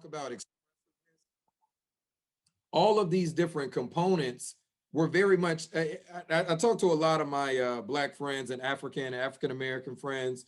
talk about all of these different components were very much, I talk to a lot of my Black friends and African-American friends.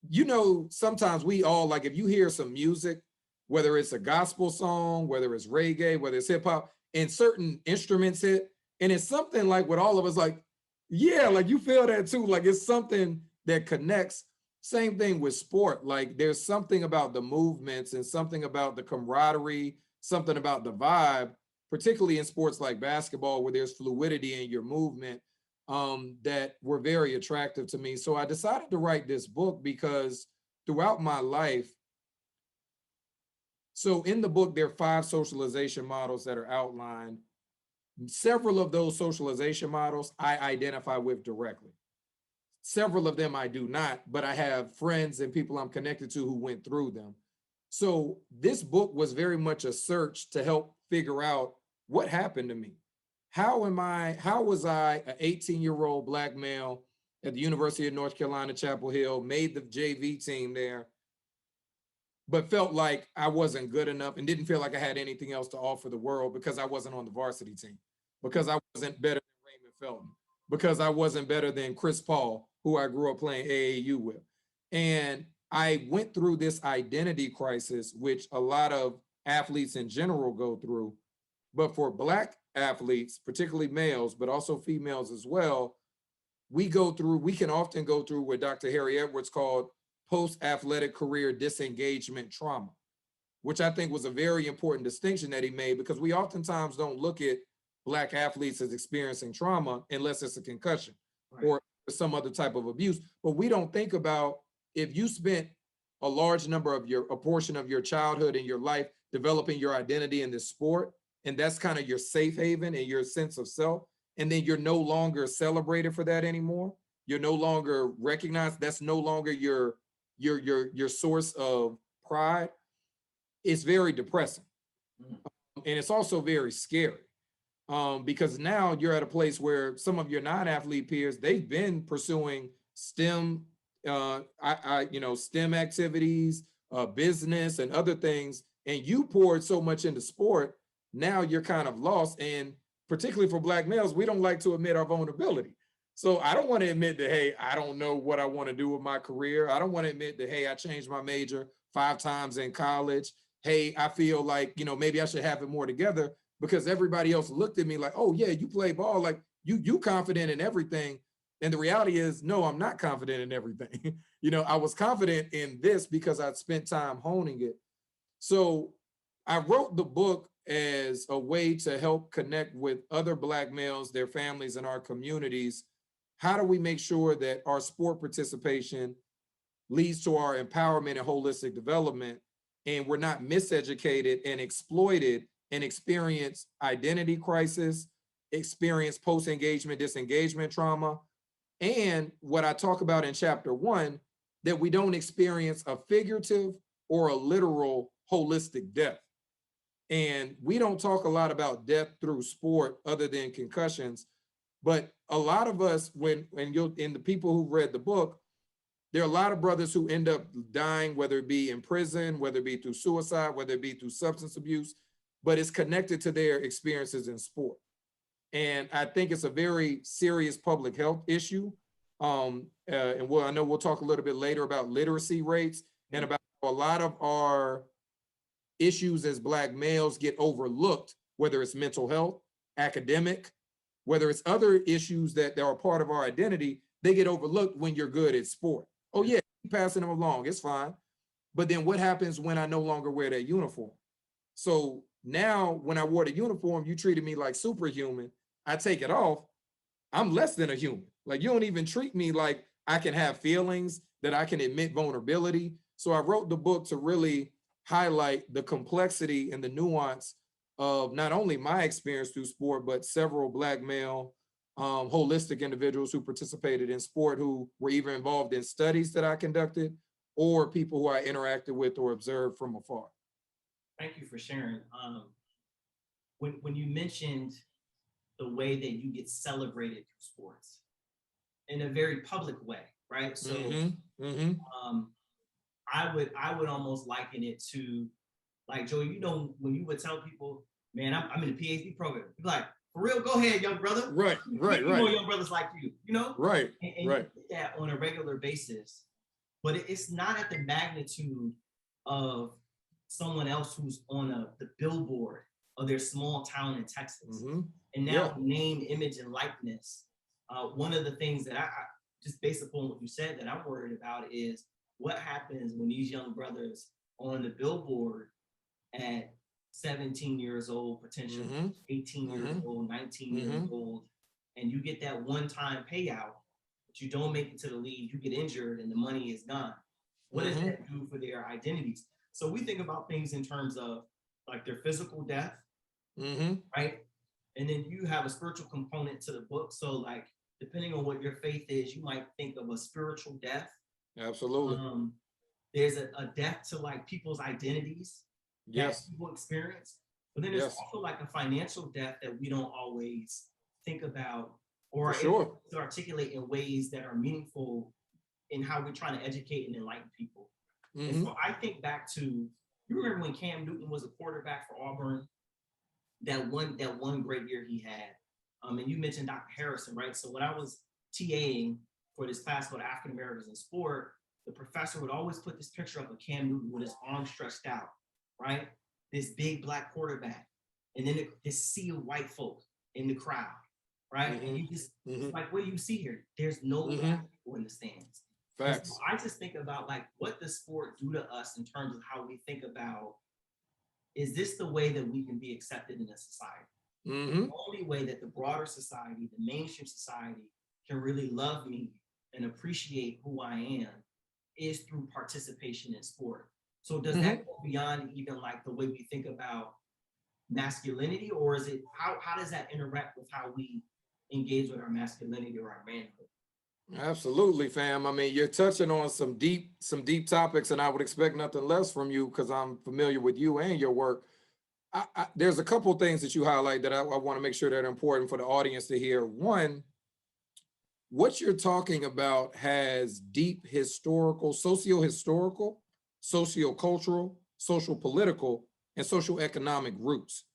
You know, sometimes we all, like, if you hear some music, whether it's a gospel song, whether it's reggae, whether it's hip hop, and certain instruments hit, and it's something like what all of us like, yeah, like you feel that too. Like it's something that connects. Same thing with sport. Like there's something about the movements and something about the camaraderie, something about the vibe, particularly in sports like basketball, where there's fluidity in your movement, that were very attractive to me. So I decided to write this book because throughout my life, so in the book, there are 5 socialization models that are outlined. Several of those socialization models I identify with directly. Several of them I do not, but I have friends and people I'm connected to who went through them. So this book was very much a search to help figure out what happened to me. How was I an 18-year-old Black male at the University of North Carolina, Chapel Hill, made the JV team there, but felt like I wasn't good enough and didn't feel like I had anything else to offer the world because I wasn't on the varsity team, because I wasn't better than Raymond Felton, because I wasn't better than Chris Paul, who I grew up playing AAU with. And I went through this identity crisis, which a lot of athletes in general go through. But for Black athletes, particularly males, but also females as well, we can often go through what Dr. Harry Edwards called post-athletic career disengagement trauma, which I think was a very important distinction that he made, because we oftentimes don't look at Black athletes as experiencing trauma unless it's a concussion, right, or some other type of abuse. But we don't think about, if you spent a large number of a portion of your childhood and your life developing your identity in this sport, and that's kind of your safe haven and your sense of self, and then you're no longer celebrated for that anymore. You're no longer recognized. That's no longer your source of pride. It's very depressing. And it's also very scary, because now you're at a place where some of your non-athlete peers, they've been pursuing STEM, STEM activities, business and other things, and you poured so much into sport. Now you're kind of lost. And particularly for Black males, we don't like to admit our vulnerability. So I don't want to admit that, hey, I don't know what I want to do with my career. I don't want to admit that, hey, I changed my major 5 times in college. Hey, I feel like, maybe I should have it more together, because everybody else looked at me like, oh yeah, you play ball, like you confident in everything. And the reality is, no, I'm not confident in everything. I was confident in this because I'd spent time honing it. So I wrote the book as a way to help connect with other Black males, their families, and our communities. How do we make sure that our sport participation leads to our empowerment and holistic development, and we're not miseducated and exploited and experience identity crisis, experience post-engagement, disengagement trauma, and what I talk about in chapter 1, that we don't experience a figurative or a literal holistic death. And we don't talk a lot about death through sport other than concussions, but a lot of us, in the people who've read the book, there are a lot of brothers who end up dying, whether it be in prison, whether it be through suicide, whether it be through substance abuse, but it's connected to their experiences in sport. And I think it's a very serious public health issue. And I know we'll talk a little bit later about literacy rates and about a lot of our issues as Black males get overlooked, whether it's mental health, academic, whether it's other issues that are part of our identity, they get overlooked when you're good at sport. Oh yeah, keep passing them along, it's fine. But then what happens when I no longer wear that uniform? So now when I wore the uniform, you treated me like superhuman. I take it off, I'm less than a human. Like, you don't even treat me like I can have feelings, that I can admit vulnerability. So I wrote the book to really highlight the complexity and the nuance of not only my experience through sport, but several Black male holistic individuals who participated in sport, who were either involved in studies that I conducted or people who I interacted with or observed from afar. Thank you for sharing. When you mentioned the way that you get celebrated through sports in a very public way, right? So I would almost liken it to Like, Joey, you know, when you would tell people, man, I'm in a PhD program, you'd be like, for real, go ahead, young brother. Right, right, You right. know, young brothers like you know? Right, And right. you do that on a regular basis, but it's not at the magnitude of someone else who's on the billboard of their small town in Texas. And now name, image, and likeness. One of the things that I just based upon what you said that I'm worried about is what happens when these young brothers on the billboard at 17 years old, potentially 18 years old, 19 years old, and you get that one-time payout, but you don't make it to the league, you get injured and the money is gone. What does that do for their identities? So we think about things in terms of like their physical death, right? And then you have a spiritual component to the book. So like, depending on what your faith is, you might think of a spiritual death. Absolutely. There's a death to like people's identities that people experience. But then there's also like a financial death that we don't always think about or to articulate in ways that are meaningful in how we're trying to educate and enlighten people. And so I think back to, you remember when Cam Newton was a quarterback for Auburn, that one great year he had. And you mentioned Dr. Harrison, right? So when I was TAing for this class called African Americans in Sport, the professor would always put this picture of a Cam Newton with his arms stretched out, right? This big black quarterback. And then this sea of white folk in the crowd, right? And you just, like, what do you see here? There's no black people in the stands. Facts. So I just think about like, what does sport do to us in terms of how we think about, is this the way that we can be accepted in a society? The only way that the broader society, the mainstream society, can really love me and appreciate who I am is through participation in sport. So does that go beyond even like the way we think about masculinity, or is it, how does that interact with how we engage with our masculinity or our manhood? Absolutely, fam. I mean, you're touching on some deep topics, and I would expect nothing less from you because I'm familiar with you and your work. There's a couple of things that you highlight that I want to make sure that are important for the audience to hear. One, what you're talking about has deep historical, socio-historical, socio-cultural, social political, and social economic roots.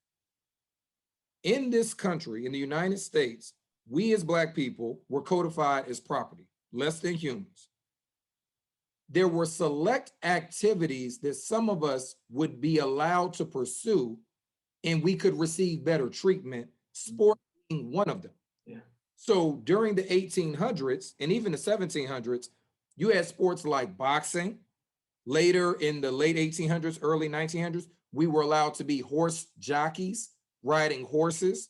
In this country, in the United States, we as Black people were codified as property, less than humans. There were select activities that some of us would be allowed to pursue and we could receive better treatment, sport being one of them. So during the 1800s and even the 1700s, you had sports like boxing. Later in the late 1800s, early 1900s, we were allowed to be horse jockeys, riding horses.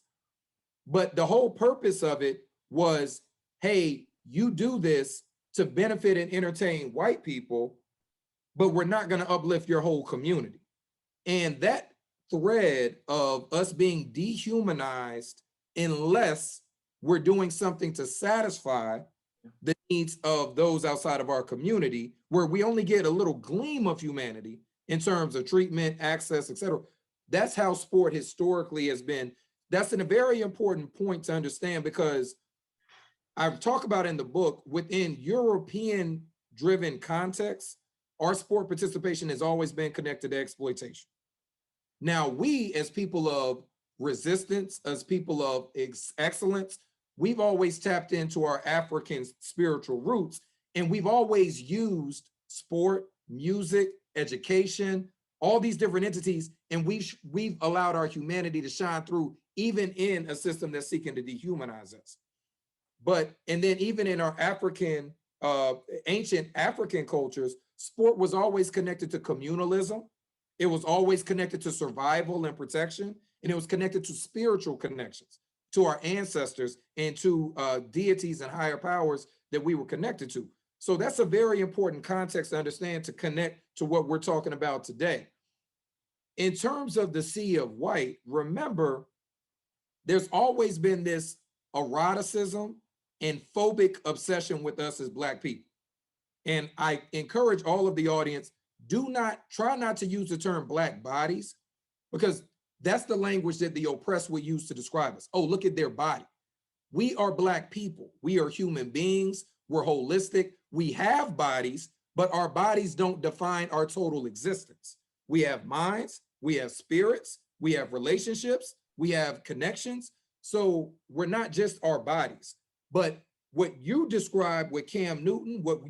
But the whole purpose of it was, hey, you do this to benefit and entertain white people, but we're not going to uplift your whole community. And that thread of us being dehumanized unless we're doing something to satisfy the needs of those outside of our community, where we only get a little gleam of humanity in terms of treatment, access, etc. That's how sport historically has been. That's a very important point to understand, because I've talked about in the book, within European-driven contexts, our sport participation has always been connected to exploitation. Now, we as people of resistance, as people of excellence, we've always tapped into our African spiritual roots, and we've always used sport, music, education, all these different entities, and we've allowed our humanity to shine through, even in a system that's seeking to dehumanize us. And then even in our African, ancient African cultures, sport was always connected to communalism. It was always connected to survival and protection, and it was connected to spiritual connections, to our ancestors and to deities and higher powers that we were connected to. So that's a very important context to understand, to connect to what we're talking about today. In terms of the sea of white, remember, there's always been this eroticism and phobic obsession with us as Black people. And I encourage all of the audience, try not to use the term Black bodies, because that's the language that the oppressed will use to describe us. Oh, look at their body. We are Black people. We are human beings. We're holistic. We have bodies, but our bodies don't define our total existence. We have minds, we have spirits, we have relationships, we have connections. So we're not just our bodies, but what you described with Cam Newton, what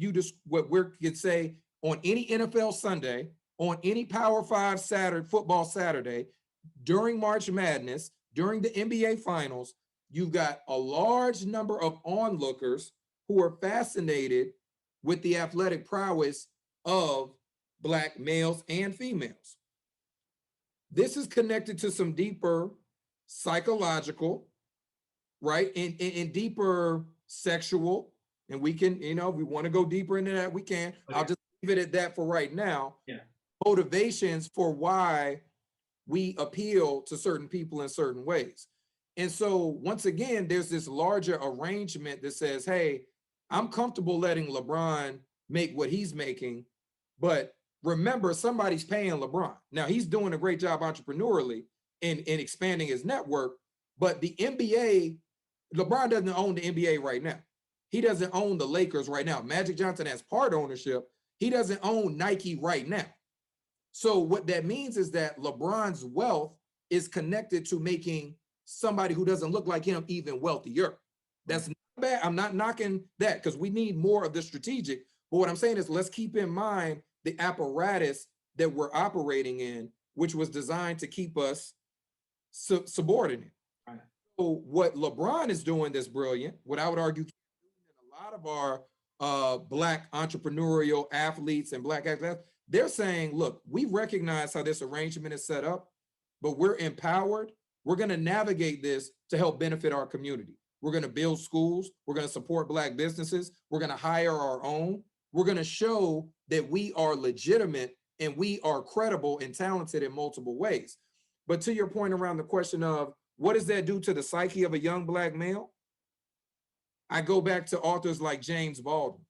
we could say on any NFL Sunday, on any Power 5 Saturday, football Saturday, during March Madness, during the NBA Finals, you've got a large number of onlookers who are fascinated with the athletic prowess of Black males and females. This is connected to some deeper psychological, right, and deeper sexual, and we can, if we want to go deeper into that, we can. Okay. I'll just leave it at that for right now. Yeah. Motivations for why we appeal to certain people in certain ways. And so once again, there's this larger arrangement that says, hey, I'm comfortable letting LeBron make what he's making, but remember, somebody's paying LeBron. Now, he's doing a great job entrepreneurially in expanding his network, but the NBA, LeBron doesn't own the NBA right now. He doesn't own the Lakers right now. Magic Johnson has part ownership. He doesn't own Nike right now. So what that means is that LeBron's wealth is connected to making somebody who doesn't look like him even wealthier. That's not bad. I'm not knocking that because we need more of the strategic. But what I'm saying is let's keep in mind the apparatus that we're operating in, which was designed to keep us subordinate. Right. So what LeBron is doing that's brilliant, what I would argue a lot of our Black entrepreneurial athletes and Black athletes, they're saying, look, we recognize how this arrangement is set up, but we're empowered. We're going to navigate this to help benefit our community. We're going to build schools. We're going to support Black businesses. We're going to hire our own. We're going to show that we are legitimate and we are credible and talented in multiple ways. But to your point around the question of what does that do to the psyche of a young Black male? I go back to authors like James Baldwin.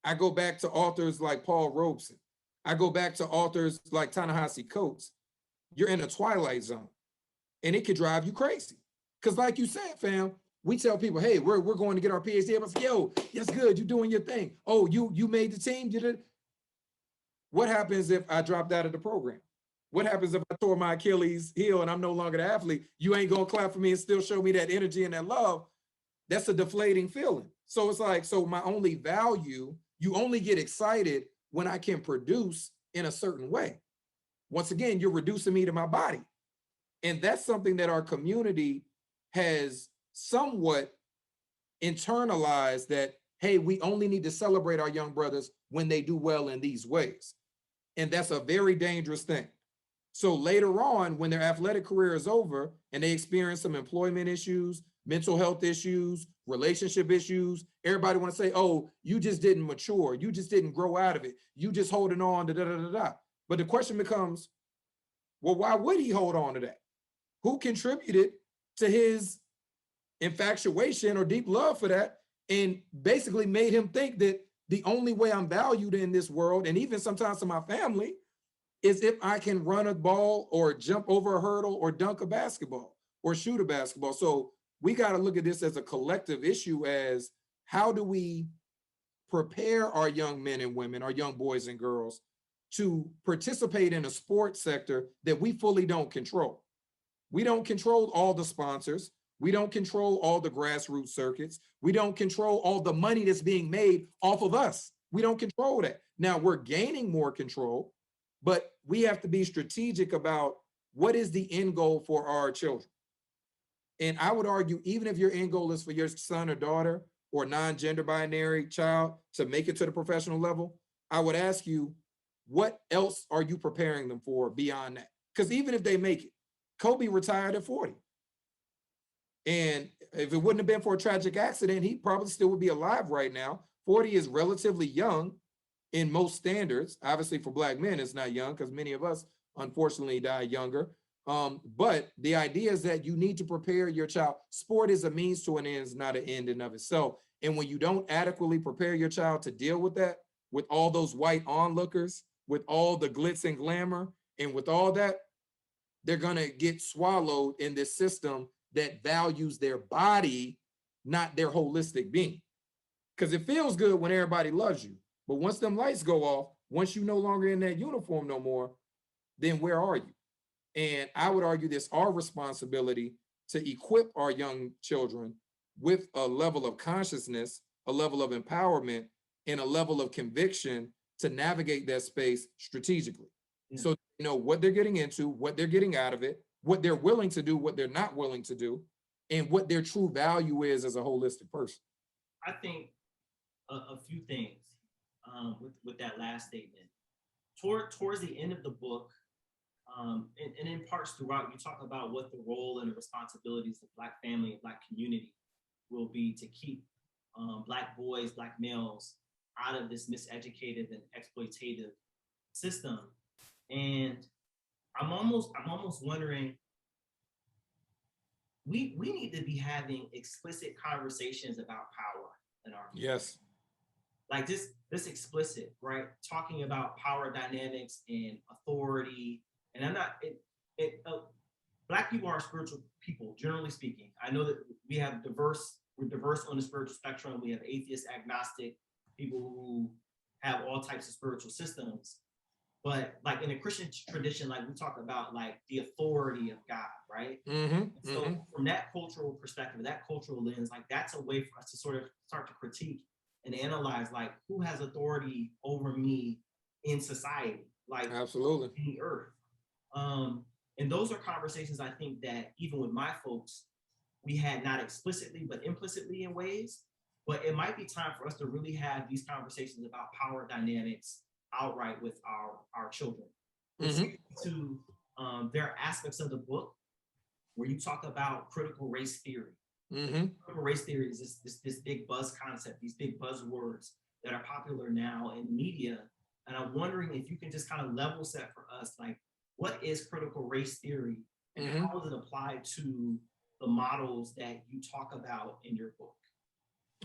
I go back to authors like Paul Robeson. I go back to authors like Ta-Nehisi Coates. You're in a twilight zone and it could drive you crazy. Because like you said, fam, we tell people, hey, we're going to get our PhD. Everyone's like, yo, that's good. You're doing your thing. Oh, you made the team. You did. What happens if I dropped out of the program? What happens if I tore my Achilles heel and I'm no longer the athlete? You ain't going to clap for me and still show me that energy and that love. That's a deflating feeling. So it's like, so my only value, you only get excited when I can produce in a certain way. Once again, you're reducing me to my body. And that's something that our community has somewhat internalized that, hey, we only need to celebrate our young brothers when they do well in these ways. And that's a very dangerous thing. So later on, when their athletic career is over and they experience some employment issues, mental health issues, relationship issues, everybody want to say, oh, you just didn't mature. You just didn't grow out of it. You just holding on to da-da-da-da. But the question becomes, well, why would he hold on to that? Who contributed to his infatuation or deep love for that and basically made him think that the only way I'm valued in this world, and even sometimes to my family, is if I can run a ball or jump over a hurdle or dunk a basketball or shoot a basketball. So we got to look at this as a collective issue as how do we prepare our young men and women, our young boys and girls to participate in a sports sector that we fully don't control. We don't control all the sponsors. We don't control all the grassroots circuits. We don't control all the money that's being made off of us. We don't control that. Now we're gaining more control, but we have to be strategic about what is the end goal for our children. And I would argue, even if your end goal is for your son or daughter or non-gender binary child to make it to the professional level, I would ask you, what else are you preparing them for beyond that? Because even if they make it, Kobe retired at 40. And if it wouldn't have been for a tragic accident, he probably still would be alive right now. 40 is relatively young in most standards. Obviously for Black men, it's not young because many of us unfortunately die younger. But the idea is that you need to prepare your child. Sport is a means to an end, it's not an end in of itself. And when you don't adequately prepare your child to deal with that, with all those white onlookers, with all the glitz and glamour, and with all that, they're gonna get swallowed in this system that values their body, not their holistic being. Because it feels good when everybody loves you. But once them lights go off, once you're no longer in that uniform no more, then where are you? And I would argue it's our responsibility to equip our young children with a level of consciousness, a level of empowerment, and a level of conviction to navigate that space strategically. Yeah. So you know what they're getting into, what they're getting out of it, what they're willing to do, what they're not willing to do, and what their true value is as a holistic person. I think a few things with that last statement. Towards the end of the book, and in parts throughout, you talk about what the role and the responsibilities of Black family and Black community will be to keep Black boys, Black males out of this miseducated and exploitative system. And I'm almost wondering, we need to be having explicit conversations about power in our community. Yes. Like this explicit, right? Talking about power dynamics and authority. And I'm not, Black people are spiritual people, generally speaking. I know that we're diverse on the spiritual spectrum. We have atheist, agnostic, people who have all types of spiritual systems. But like in a Christian tradition, like we talk about like the authority of God, right? So from that cultural perspective, that cultural lens, like that's a way for us to sort of start to critique and analyze like who has authority over me in society, like absolutely in the earth. And those are conversations I think that even with my folks, we had not explicitly, but implicitly in ways. But it might be time for us to really have these conversations about power dynamics outright with our children. To there are aspects of the book where you talk about critical race theory. Critical race theory is this big buzz concept, these big buzzwords that are popular now in media. And I'm wondering if you can just kind of level set for us, like, what is critical race theory and how does it apply to the models that you talk about in your book?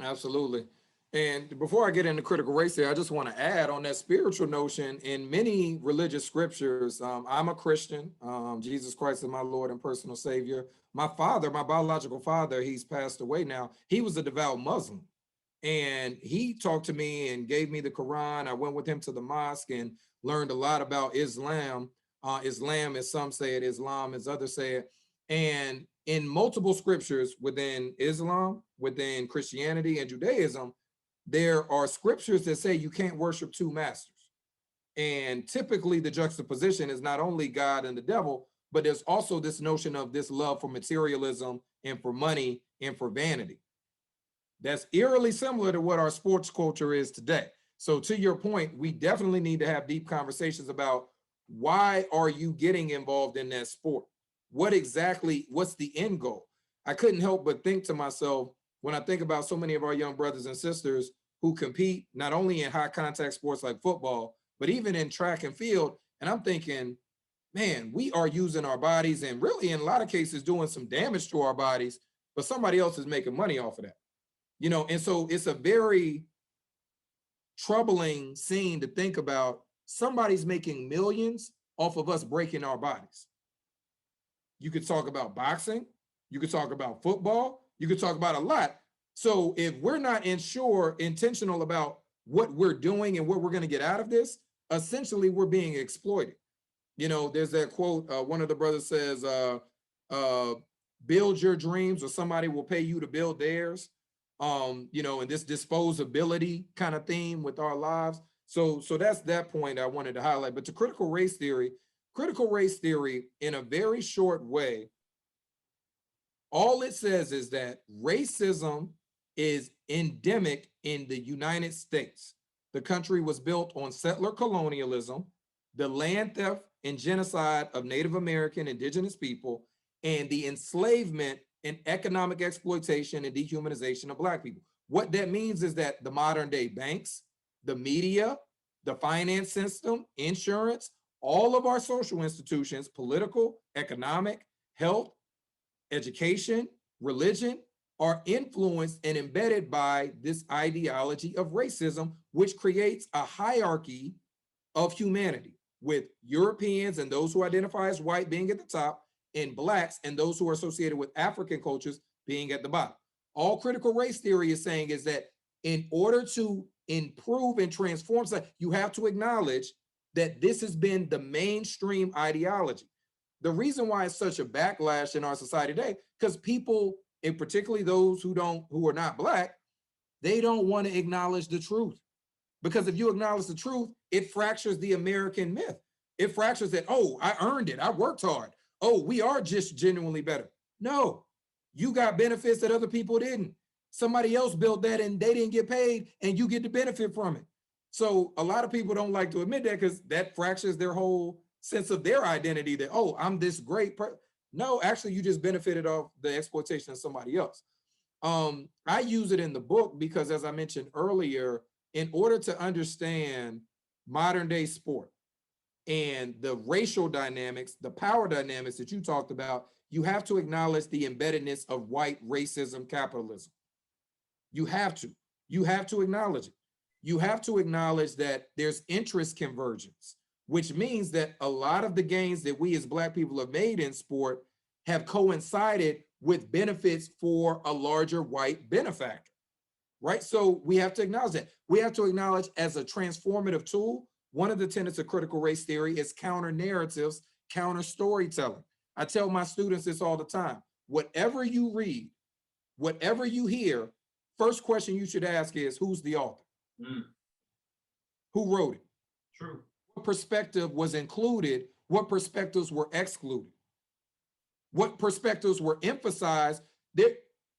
Absolutely. And before I get into critical race theory, I just want to add on that spiritual notion. In many religious scriptures, I'm a Christian. Jesus Christ is my Lord and personal Savior. My father, my biological father, he's passed away now. He was a devout Muslim. And he talked to me and gave me the Quran. I went with him to the mosque and learned a lot about Islam. Islam, as some say it, Islam, as others say it. And in multiple scriptures within Islam, within Christianity and Judaism, there are scriptures that say you can't worship two masters. And typically the juxtaposition is not only God and the devil, but there's also this notion of this love for materialism and for money and for vanity. That's eerily similar to what our sports culture is today. So to your point, we definitely need to have deep conversations about why are you getting involved in that sport? What's the end goal? I couldn't help but think to myself, when I think about so many of our young brothers and sisters who compete not only in high contact sports like football, but even in track and field. And I'm thinking, man, we are using our bodies and really in a lot of cases doing some damage to our bodies, but somebody else is making money off of that. You know, and so it's a very troubling scene to think about. Somebody's making millions off of us breaking our bodies. You could talk about boxing, you could talk about football, you could talk about a lot. So if we're not intentional about what we're doing and what we're going to get out of this, essentially we're being exploited. You know, there's that quote, one of the brothers says, build your dreams or somebody will pay you to build theirs. You know, and this disposability kind of theme with our lives. So that's that point I wanted to highlight. But to critical race theory in a very short way, all it says is that racism is endemic in the United States. The country was built on settler colonialism, the land theft and genocide of Native American indigenous people, and the enslavement and economic exploitation and dehumanization of Black people. What that means is that the modern day banks, the media, the finance system, insurance, all of our social institutions, political, economic, health, education, religion, are influenced and embedded by this ideology of racism, which creates a hierarchy of humanity, with Europeans and those who identify as white being at the top, and Blacks and those who are associated with African cultures being at the bottom. All critical race theory is saying is that in order to improve and transform, you have to acknowledge that this has been the mainstream ideology. the reason why it's such a backlash in our society today, because people, and particularly those who are not Black, they don't want to acknowledge the truth. Because if you acknowledge the truth, it fractures the American myth. It fractures that, oh, I earned it, I worked hard. Oh, we are just genuinely better. No, you got benefits that other people didn't. Somebody else built that and they didn't get paid and you get to benefit from it. So a lot of people don't like to admit that because that fractures their whole sense of their identity that, oh, I'm this great person. No, actually, you just benefited off the exploitation of somebody else. I use it in the book because, as I mentioned earlier, in order to understand modern day sport and the racial dynamics, the power dynamics that you talked about, you have to acknowledge the embeddedness of white racism capitalism. You have to acknowledge it. You have to acknowledge that there's interest convergence, which means that a lot of the gains that we as Black people have made in sport have coincided with benefits for a larger white benefactor, right? So we have to acknowledge that. We have to acknowledge as a transformative tool, one of the tenets of critical race theory is counter narratives, counter storytelling. I tell my students this all the time. Whatever you read, whatever you hear, first question you should ask is, who's the author? Who wrote it? True. What perspective was included? What perspectives were excluded? What perspectives were emphasized? Their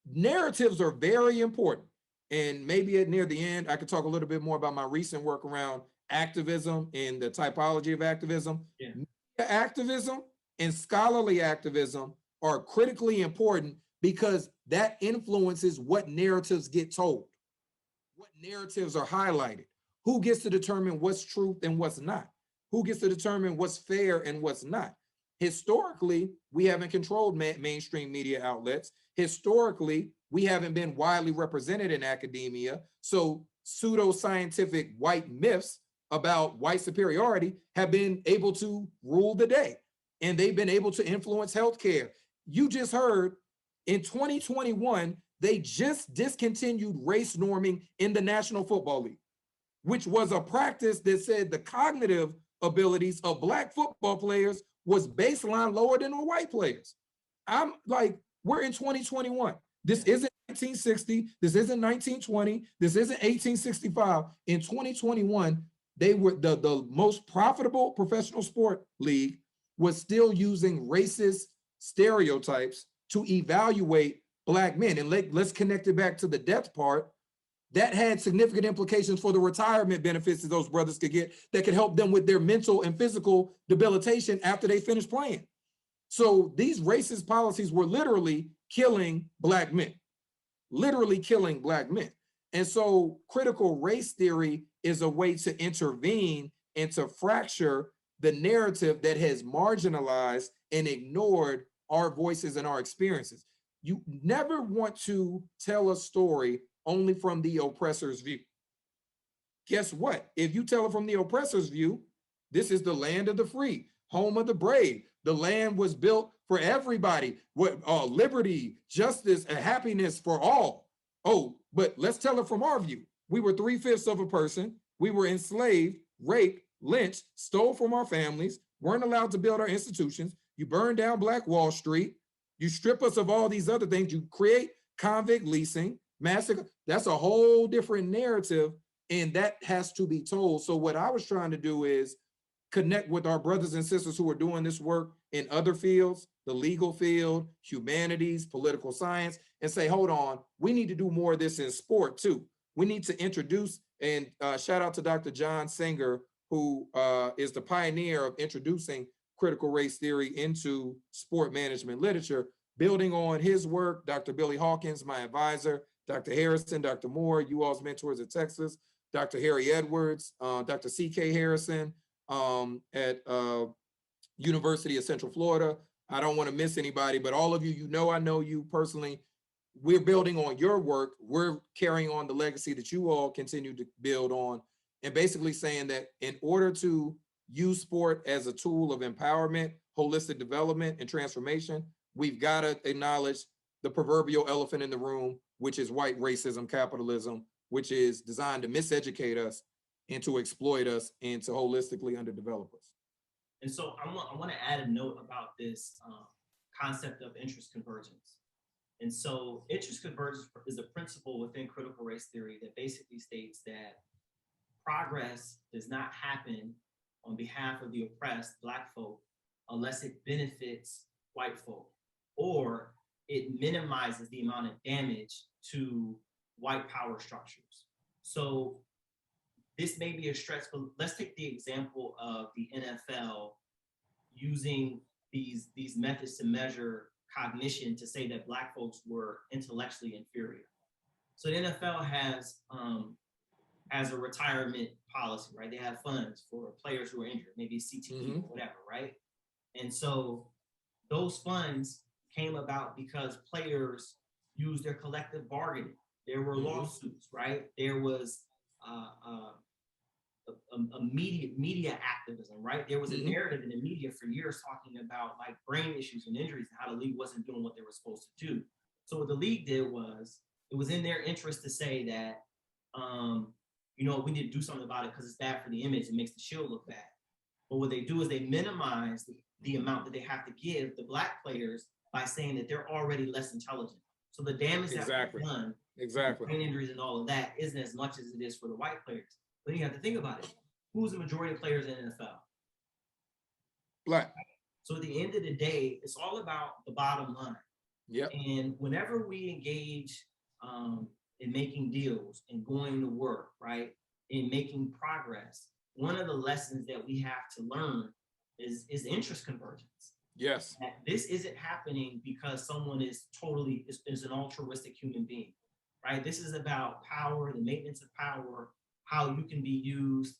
narratives are very important. And maybe near the end, I could talk a little bit more about my recent work around activism and the typology of activism. Yeah. Activism and scholarly activism are critically important because that influences what narratives get told, what narratives are highlighted, who gets to determine what's truth and what's not, who gets to determine what's fair and what's not. Historically, we haven't controlled mainstream media outlets. Historically, we haven't been widely represented in academia. So pseudoscientific white myths about white superiority have been able to rule the day. And they've been able to influence healthcare. You just heard in 2021, they just discontinued race norming in the National Football League, which was a practice that said the cognitive abilities of Black football players was baseline lower than the white players. I'm like, we're in 2021. This isn't 1960. This isn't 1920. This isn't 1865. In 2021, they were the most profitable professional sport league was still using racist stereotypes to evaluate Black men. And let's connect it back to the death part. That had significant implications for the retirement benefits that those brothers could get that could help them with their mental and physical debilitation after they finished playing. So these racist policies were literally killing Black men, literally killing Black men. And so critical race theory is a way to intervene and to fracture the narrative that has marginalized and ignored our voices and our experiences. You never want to tell a story only from the oppressor's view. Guess what? If you tell it from the oppressor's view, this is the land of the free, home of the brave. The land was built for everybody, with liberty, justice, and happiness for all. Oh, but let's tell it from our view. We were 3/5 of a person. We were enslaved, raped, lynched, stole from our families, weren't allowed to build our institutions. You burn down Black Wall Street. You strip us of all these other things. You create convict leasing, massacre. That's a whole different narrative, and that has to be told. So what I was trying to do is connect with our brothers and sisters who are doing this work in other fields, the legal field, humanities, political science, and say, hold on, we need to do more of this in sport too. We need to introduce, and shout out to Dr. John Singer, who is the pioneer of introducing critical race theory into sport management literature. Building on his work, Dr. Billy Hawkins, my advisor, Dr. Harrison, Dr. Moore, you all's mentors at Texas, Dr. Harry Edwards, Dr. C.K. Harrison at University of Central Florida. I don't want to miss anybody, but all of you, you know, I know you personally. We're building on your work. We're carrying on the legacy that you all continue to build on, and basically saying that in order to use sport as a tool of empowerment, holistic development, and transformation, we've got to acknowledge the proverbial elephant in the room, which is white racism, capitalism, which is designed to miseducate us and to exploit us and to holistically underdevelop us. And so I want to add a note about this concept of interest convergence. And so interest convergence is a principle within critical race theory that basically states that progress does not happen on behalf of the oppressed Black folk unless it benefits white folk, or it minimizes the amount of damage to white power structures. So this may be a stretch, but let's take the example of the NFL using these methods to measure cognition to say that Black folks were intellectually inferior. So the NFL has a retirement policy, right? They have funds for players who are injured, maybe CTE or whatever, right? And so those funds came about because players used their collective bargaining. There were lawsuits, right? There was a media activism, right? There was a narrative in the media for years talking about like brain issues and injuries and how the league wasn't doing what they were supposed to do. So what the league did was, it was in their interest to say that, we need to do something about it because it's bad for the image. It makes the shield look bad. But what they do is they minimize the amount that they have to give the Black players by saying that they're already less intelligent. So the damage that was done, brain injuries and all of that, isn't as much as it is for the white players. But you have to think about it. Who's the majority of players in the NFL? Black. So at the end of the day, it's all about the bottom line. Yep. And whenever we engage in making deals and going to work, right, in making progress, one of the lessons that we have to learn is interest convergence. Yes. That this isn't happening because someone is an altruistic human being, right? This is about power, the maintenance of power, how you can be used.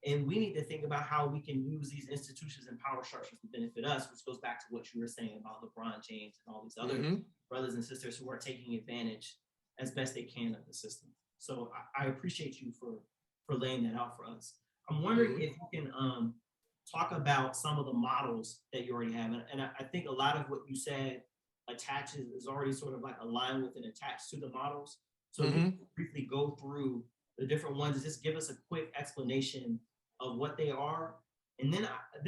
And we need to think about how we can use these institutions and power structures to benefit us, which goes back to what you were saying about LeBron James and all these other brothers and sisters who are taking advantage as best they can of the system. So I appreciate you for laying that out for us. I'm wondering if you can talk about some of the models that you already have. And I think a lot of what you said is already sort of like aligned with and attached to the models. So if you can briefly go through the different ones and just give us a quick explanation of what they are. And then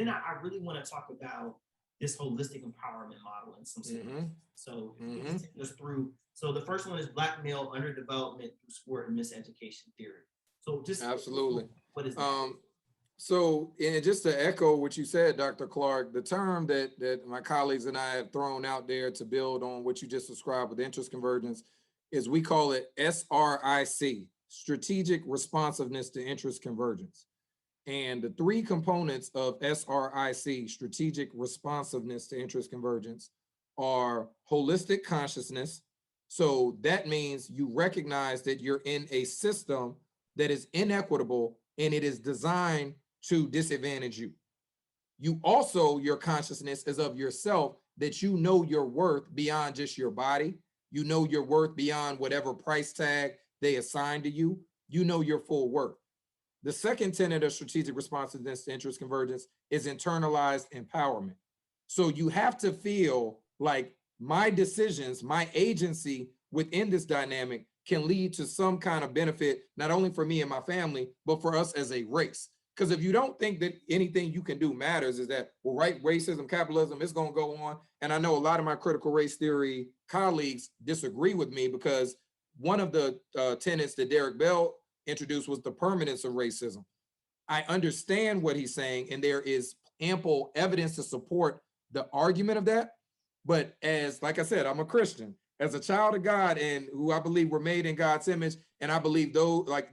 I really want to talk about this holistic empowerment model in some sense. So if you can take us through. So the first one is Black male underdevelopment through sport and miseducation theory. So just absolutely. What is that? So, and just to echo what you said, Dr. Clark, the term that my colleagues and I have thrown out there to build on what you just described with interest convergence is we call it SRIC, strategic responsiveness to interest convergence. And the three components of SRIC, strategic responsiveness to interest convergence, are holistic consciousness. So that means you recognize that you're in a system that is inequitable and it is designed to disadvantage you. You also, your consciousness is of yourself, that you know your worth beyond just your body. You know your worth beyond whatever price tag they assign to you. You know your full worth. The second tenet of strategic responsiveness to interest convergence is internalized empowerment. So you have to feel like my decisions, my agency within this dynamic can lead to some kind of benefit, not only for me and my family, but for us as a race. Because if you don't think that anything you can do matters, is that, well, right, racism, capitalism is going to go on. And I know a lot of my critical race theory colleagues disagree with me because one of the tenets that Derek Bell introduced was the permanence of racism. I understand what he's saying, and there is ample evidence to support the argument of that. But like I said, I'm a Christian. As a child of God, and who I believe we're made in God's image, and I believe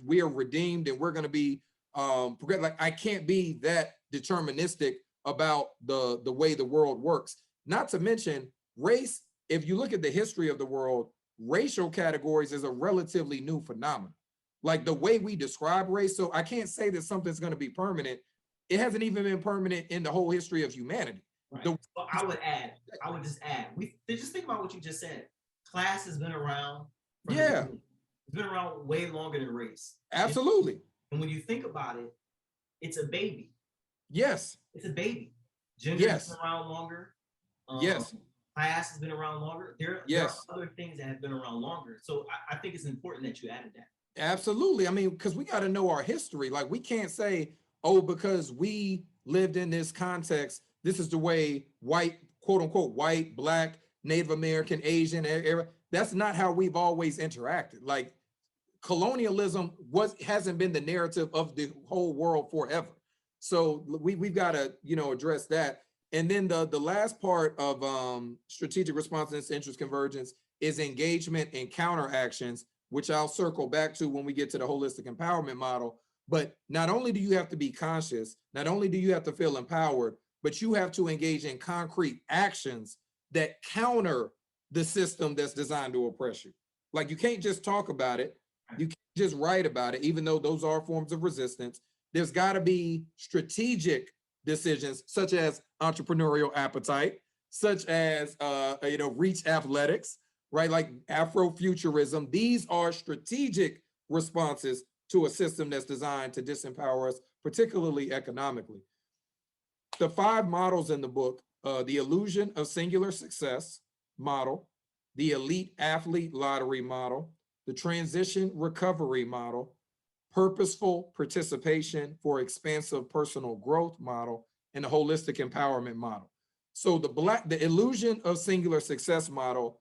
we are redeemed and we're going to be I can't be that deterministic about the way the world works. Not to mention race. If you look at the history of the world, racial categories is a relatively new phenomenon. Like the way we describe race, so I can't say that something's going to be permanent. It hasn't even been permanent in the whole history of humanity. Right. So I would just add, just think about what you just said. Class has been around. It's been around way longer than race. Absolutely. And when you think about it, it's a baby. Yes. It's a baby. Gender has been around longer. Yes. Class has been around longer. There are other things that have been around longer. So I think it's important that you added that. Absolutely. I mean, because we got to know our history. Like we can't say, oh, because we lived in this context. This is the way white, quote unquote, white, Black, Native American, Asian, that's not how we've always interacted. Like colonialism hasn't been the narrative of the whole world forever. So we've got to, address that. And then the last part of strategic responsiveness to interest convergence is engagement and counteractions, which I'll circle back to when we get to the holistic empowerment model. But not only do you have to be conscious, not only do you have to feel empowered, but you have to engage in concrete actions that counter the system that's designed to oppress you. Like you can't just talk about it. You can't just write about it, even though those are forms of resistance. There's got to be strategic decisions, such as entrepreneurial appetite, such as reach athletics, right? Like Afrofuturism. These are strategic responses to a system that's designed to disempower us, particularly economically. The 5 models in the book, the illusion of singular success model, the elite athlete lottery model, the transition recovery model, purposeful participation for expansive personal growth model, and the holistic empowerment model. So the illusion of singular success model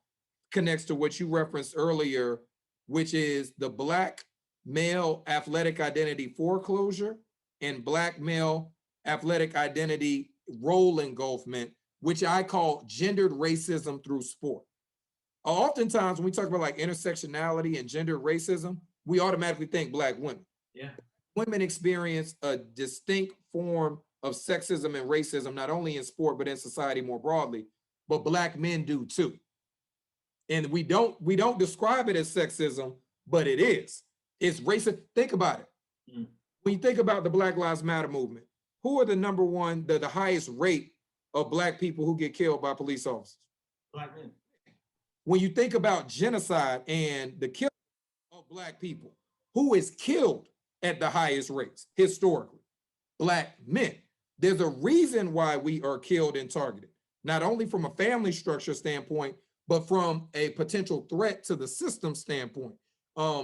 connects to what you referenced earlier, which is the Black male athletic identity foreclosure and Black male athletic identity role engulfment, which I call gendered racism through sport. Oftentimes when we talk about like intersectionality and gendered racism, we automatically think Black women. Yeah. Women experience a distinct form of sexism and racism, not only in sport, but in society more broadly, but Black men do too. And we don't describe it as sexism, but it is. It's racist. Think about it. Mm. When you think about the Black Lives Matter movement, who are the number one, the highest rate of Black people who get killed by police officers? Black men. When you think about genocide and the killing of Black people, who is killed at the highest rates historically? Black men. There's a reason why we are killed and targeted, not only from a family structure standpoint, but from a potential threat to the system standpoint.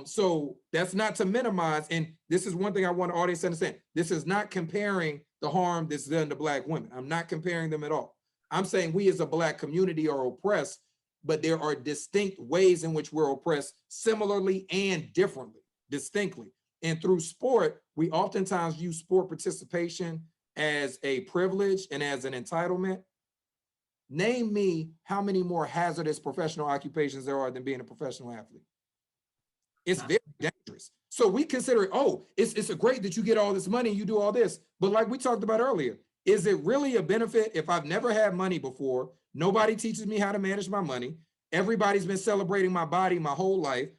So that's not to minimize, and this is one thing I want the audience to understand. This is not comparing the harm that's done to Black women. I'm not comparing them at all. I'm saying we as a Black community are oppressed, but there are distinct ways in which we're oppressed similarly and differently, distinctly. And through sport, we oftentimes use sport participation as a privilege and as an entitlement. Name me how many more hazardous professional occupations there are than being a professional athlete. It's very dangerous. So we consider it, it's great that you get all this money, you do all this. But like we talked about earlier, is it really a benefit if I've never had money before? Nobody teaches me how to manage my money. Everybody's been celebrating my body my whole life.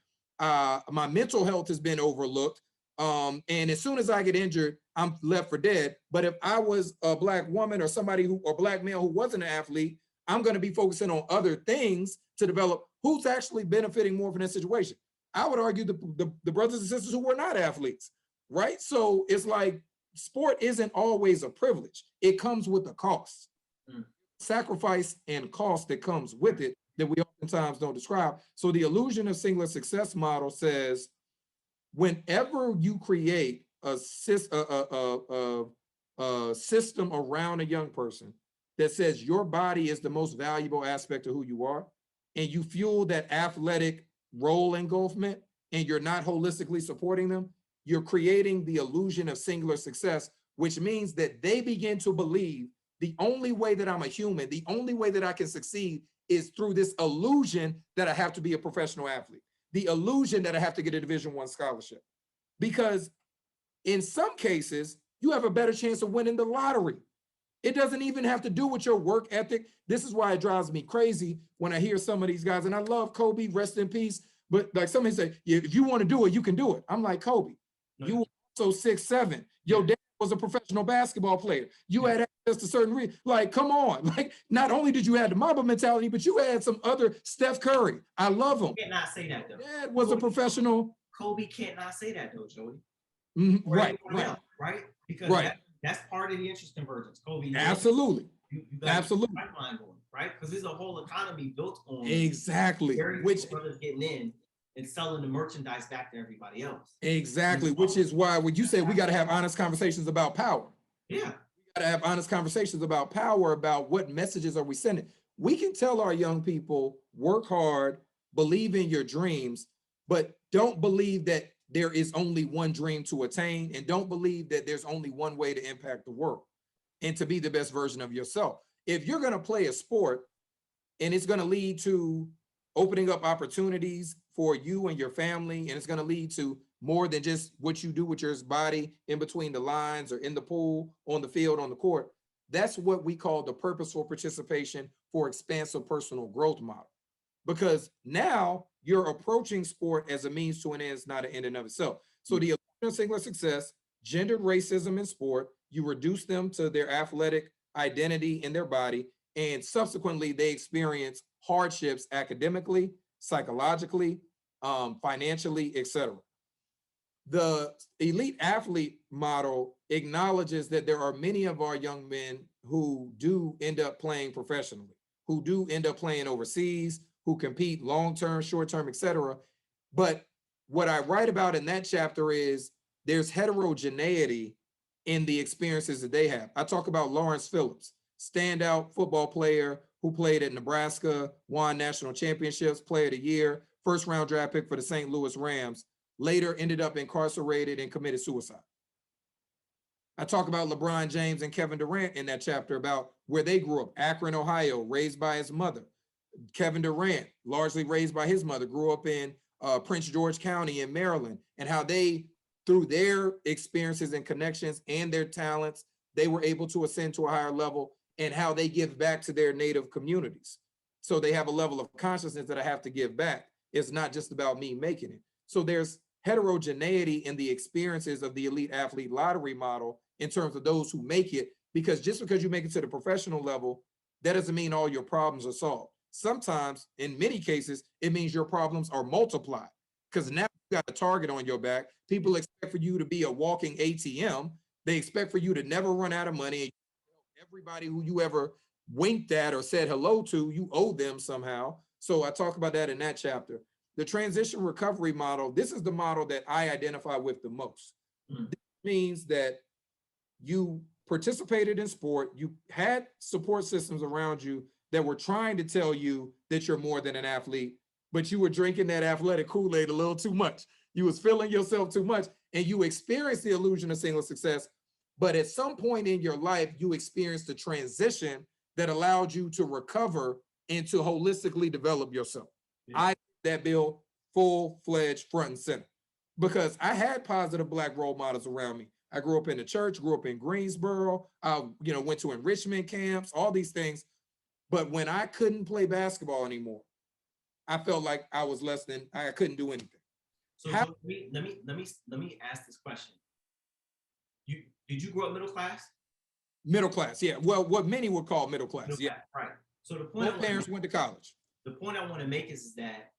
My mental health has been overlooked. And as soon as I get injured, I'm left for dead. But if I was a Black woman or or Black male who wasn't an athlete, I'm going to be focusing on other things to develop who's actually benefiting more from that situation. I would argue the brothers and sisters who were not athletes, right? So it's like sport isn't always a privilege. It comes with a cost, sacrifice and cost that comes with it that we oftentimes don't describe. So the illusion of singular success model says, whenever you create a system around a young person that says your body is the most valuable aspect of who you are, and you fuel that athletic role engulfment, and you're not holistically supporting them, you're creating the illusion of singular success, which means that they begin to believe the only way that I'm a human, the only way that I can succeed is through this illusion that I have to be a professional athlete, the illusion that I have to get a Division I scholarship. Because in some cases, you have a better chance of winning the lottery. It doesn't even have to do with your work ethic. This is why it drives me crazy when I hear some of these guys, and I love Kobe, rest in peace, but like somebody say, if you want to do it, you can do it. I'm like, Kobe, you were also 6'7". Your dad was a professional basketball player. You had access to certain, like, come on. Like, not only did you have the Mamba mentality, but you had some other Steph Curry. I love him. You cannot say that, though. Dad was a professional. Kobe can't not say that, though, Joey. Right. Because that's part of the interest convergence. Kobe. Absolutely. You got absolutely pipeline going, right? Because there's a whole economy built on which brothers getting in and selling the merchandise back to everybody else. Exactly, which is why when you say we got to have honest conversations about power. Yeah. gotta have honest conversations about power, about what messages are we sending. We can tell our young people, work hard, believe in your dreams, but don't believe that there is only one dream to attain, and don't believe that there's only one way to impact the world and to be the best version of yourself. If you're gonna play a sport and it's gonna lead to opening up opportunities for you and your family, and it's gonna lead to more than just what you do with your body in between the lines or in the pool, on the field, on the court, that's what we call the purposeful participation for expansive personal growth model. Because now you're approaching sport as a means to an end, it's not an end in of itself. So the illusion of singular success, gendered racism in sport, you reduce them to their athletic identity in their body, and subsequently they experience hardships academically, psychologically, financially, etc. The elite athlete model acknowledges that there are many of our young men who do end up playing professionally, who do end up playing overseas, who compete long-term, short-term, etc. But what I write about in that chapter is there's heterogeneity in the experiences that they have. I talk about Lawrence Phillips, standout football player who played at Nebraska, won national championships, player of the year, first round draft pick for the St. Louis Rams, later ended up incarcerated and committed suicide. I talk about LeBron James and Kevin Durant in that chapter about where they grew up, Akron, Ohio, raised by his mother. Kevin Durant, largely raised by his mother, grew up in Prince George County in Maryland, and how they, through their experiences and connections and their talents, they were able to ascend to a higher level, and how they give back to their native communities. So they have a level of consciousness that I have to give back. It's not just about me making it. So there's heterogeneity in the experiences of the elite athlete lottery model in terms of those who make it, because just because you make it to the professional level, that doesn't mean all your problems are solved. Sometimes, in many cases, it means your problems are multiplied, because now you got a target on your back. People expect for you to be a walking ATM. They expect for you to never run out of money. Everybody who you ever winked at or said hello to, you owe them somehow. So I talk about that in that chapter. The transition recovery model, this is the model that I identify with the most. This means that you participated in sport, you had support systems around you that were trying to tell you that you're more than an athlete, but you were drinking that athletic Kool-Aid a little too much. You was feeling yourself too much, and you experienced the illusion of single success. But at some point in your life, you experienced a transition that allowed you to recover and to holistically develop yourself. Yeah. I that bill full-fledged front and center, because I had positive Black role models around me. I grew up in the church, grew up in Greensboro, went to enrichment camps, all these things. But when I couldn't play basketball anymore, I felt like I was less than, I couldn't do anything. So let me ask this question. Did you grow up middle class? Middle class, yeah. Well, what many would call middle class, yeah. Right. So the point both parents went to college. The point I want to make is that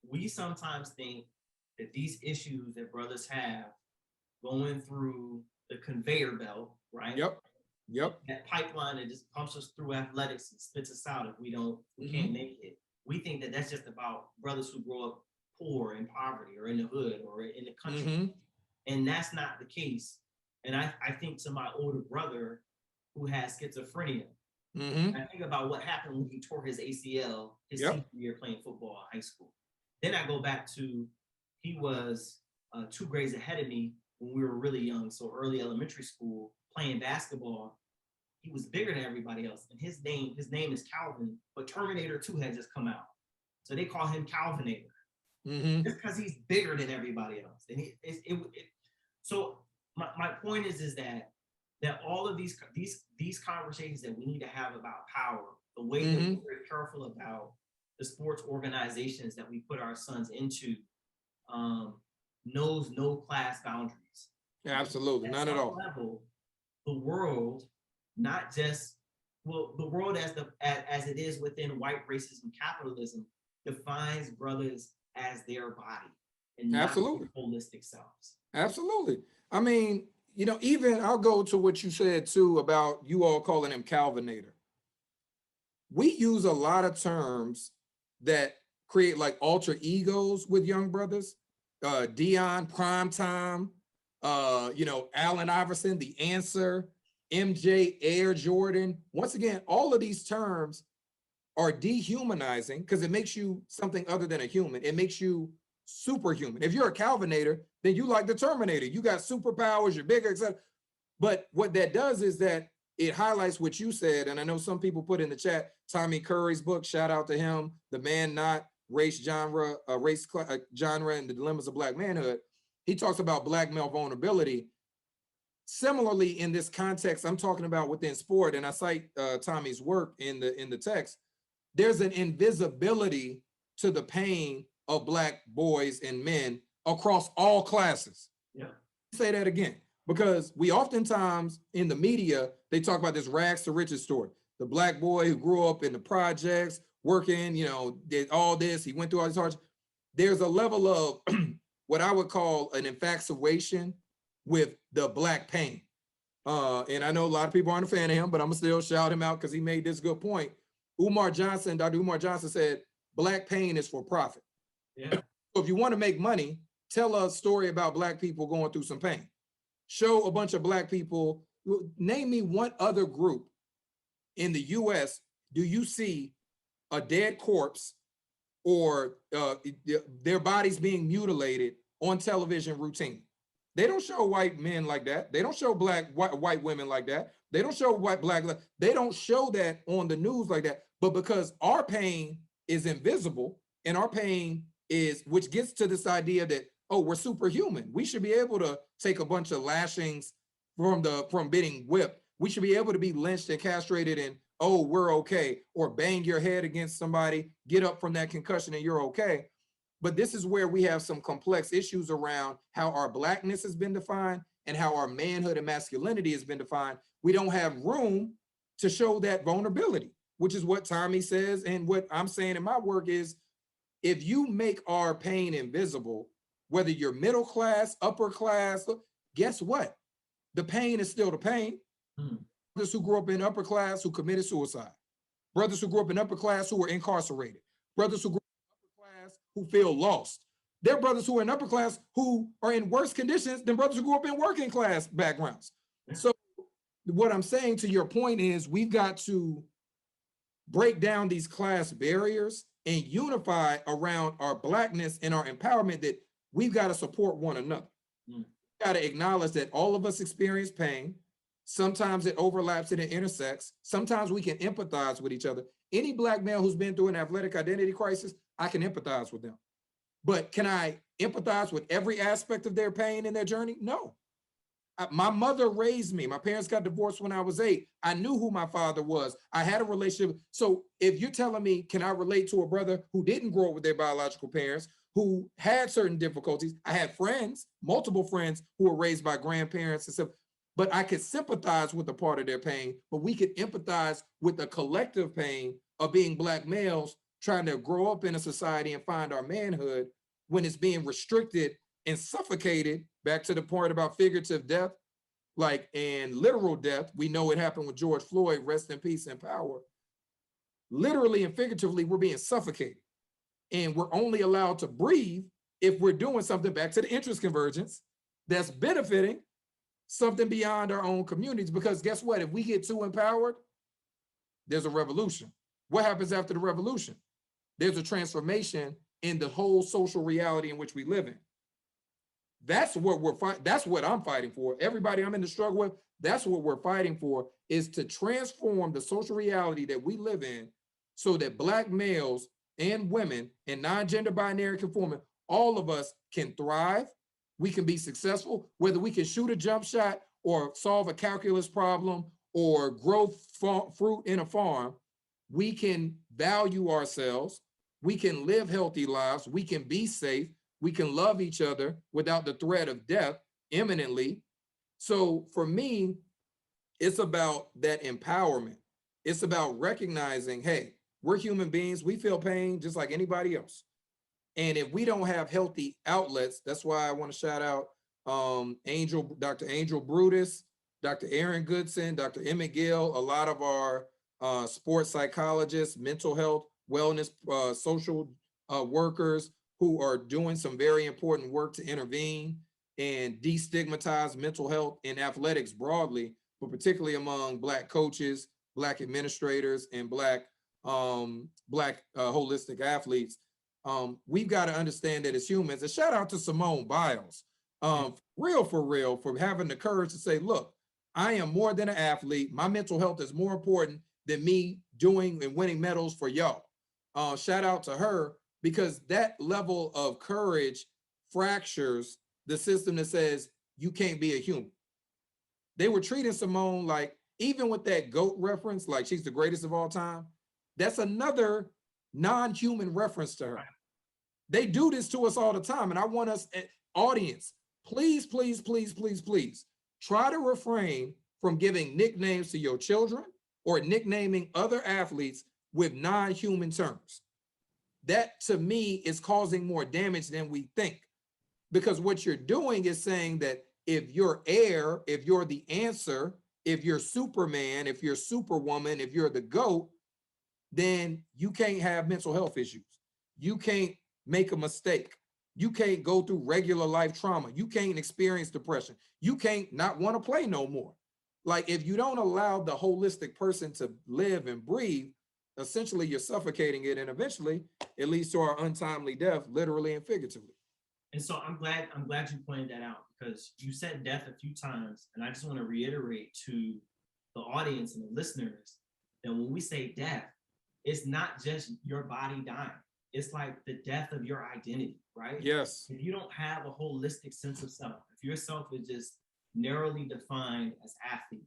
we sometimes think that these issues that brothers have going through the conveyor belt, right? Yep. That pipeline that just pumps us through athletics and spits us out if we can't make it. We think that that's just about brothers who grow up poor, in poverty, or in the hood, or in the country. And that's not the case. And I think to my older brother who has schizophrenia, I think about what happened when he tore his ACL his senior year playing football in high school. Then I go back to, he was 2 grades ahead of me when we were really young, so early elementary school, playing basketball. He was bigger than everybody else, and his name is Calvin, but Terminator 2 had just come out, so they call him Calvinator, just because he's bigger than everybody else. And so my point is that all of these conversations that we need to have about power, the way that we're very careful about the sports organizations that we put our sons into, knows no class boundaries. Yeah, absolutely, none at all. Level, the world, not just the world as it is within white racism capitalism, defines brothers as their body and not their holistic selves. Absolutely. I mean, even I'll go to what you said too about you all calling him Calvinator. We use a lot of terms that create like alter egos with young brothers. Dion, Primetime, Allen Iverson, The Answer. MJ, Air Jordan. Once again, all of these terms are dehumanizing because it makes you something other than a human. It makes you superhuman. If you're a Calvinator, then you like the Terminator. You got superpowers, you're bigger, etc. But what that does is that it highlights what you said. And I know some people put in the chat, Tommy Curry's book, shout out to him, The Man Not Race Genre, Genre and the Dilemmas of Black Manhood. He talks about Black male vulnerability. Similarly, in this context, I'm talking about within sport, and I cite Tommy's work in the text. There's an invisibility to the pain of Black boys and men across all classes. Yeah. Say that again, because we oftentimes in the media, they talk about this rags to riches story. The Black boy who grew up in the projects, working, you know, did all this, he went through all these hardships. There's a level of what I would call an infatuation with the Black pain. And I know a lot of people aren't a fan of him, but I'm gonna still shout him out because he made this good point. Dr. Umar Johnson said, Black pain is for profit. Yeah. So if you want to make money, tell a story about Black people going through some pain. Show a bunch of Black people, name me one other group in the US, do you see a dead corpse or their bodies being mutilated on television routine? They don't show white men like that. They don't show white women like that. They don't show Black, they don't show that on the news like that. But because our pain is invisible and our pain is, which gets to this idea that, oh, we're superhuman. We should be able to take a bunch of lashings from being whipped. We should be able to be lynched and castrated and, oh, we're okay. Or bang your head against somebody, get up from that concussion and you're okay. But this is where we have some complex issues around how our Blackness has been defined and how our manhood and masculinity has been defined. We don't have room to show that vulnerability, which is what Tommy says. And what I'm saying in my work is, if you make our pain invisible, whether you're middle class, upper class, guess what? The pain is still the pain. Brothers who grew up in upper class who committed suicide. Brothers who grew up in upper class who were incarcerated. Brothers who grew up in upper class who feel lost. There are brothers who are in upper class who are in worse conditions than brothers who grew up in working class backgrounds. So what I'm saying to your point is we've got to break down these class barriers and unify around our Blackness and our empowerment, that we've got to support one another. We've got to acknowledge that all of us experience pain. Sometimes it overlaps and it intersects. Sometimes we can empathize with each other. Any Black male who's been through an athletic identity crisis, I can empathize with them. But can I empathize with every aspect of their pain and their journey? No. My mother raised me. My parents got divorced when I was 8. I knew who my father was. I had a relationship. So if you're telling me, can I relate to a brother who didn't grow up with their biological parents, who had certain difficulties? I had friends, multiple friends who were raised by grandparents and stuff, but I could sympathize with a part of their pain, but we could empathize with the collective pain of being Black males trying to grow up in a society and find our manhood when it's being restricted and suffocated. Back to the point about figurative death, like, and literal death. We know it happened with George Floyd, rest in peace and power. Literally and figuratively, we're being suffocated. And we're only allowed to breathe if we're doing something, back to the interest convergence, that's benefiting something beyond our own communities. Because guess what? If we get too empowered, there's a revolution. What happens after the revolution? There's a transformation in the whole social reality in which we live in. That's what we're fighting. That's what I'm fighting for. Everybody I'm in the struggle with, that's what we're fighting for, is to transform the social reality that we live in so that Black males and women and non-gender binary conforming, all of us can thrive. We can be successful, whether we can shoot a jump shot or solve a calculus problem or grow fruit in a farm. We can value ourselves. We can live healthy lives. We can be safe. We can love each other without the threat of death imminently. So for me, it's about that empowerment. It's about recognizing, hey, we're human beings. We feel pain just like anybody else. And if we don't have healthy outlets, that's why I want to shout out Dr. Angel Brutus, Dr. Aaron Goodson, Dr. Emmett Gill, a lot of our sports psychologists, mental health, wellness, social workers, who are doing some very important work to intervene and destigmatize mental health in athletics broadly. but particularly among Black coaches, Black administrators, and Black holistic athletes, we've got to understand that as humans, and shout out to Simone Biles, for real, for having the courage to say, look, I am more than an athlete. My mental health is more important than me doing and winning medals for y'all. Shout out to her, because that level of courage fractures the system that says you can't be a human. They were treating Simone like, even with that GOAT reference, like she's the greatest of all time, that's another non-human reference to her. They do this to us all the time. And I want us, audience, please, please, please, please, please, try to refrain from giving nicknames to your children or nicknaming other athletes with non-human terms. That, to me, is causing more damage than we think. Because what you're doing is saying that if you're air, if you're the answer, if you're Superman, if you're Superwoman, if you're the GOAT, then you can't have mental health issues. You can't make a mistake. You can't go through regular life trauma. You can't experience depression. You can't not want to play no more. Like, if you don't allow the holistic person to live and breathe, essentially you're suffocating it, and eventually it leads to our untimely death, literally and figuratively. And so I'm glad you pointed that out, because you said death a few times, and I just want to reiterate to the audience and the listeners that when we say death, it's not just your body dying. It's like the death of your identity, right? Yes. If you don't have a holistic sense of self, if your self is just narrowly defined as athlete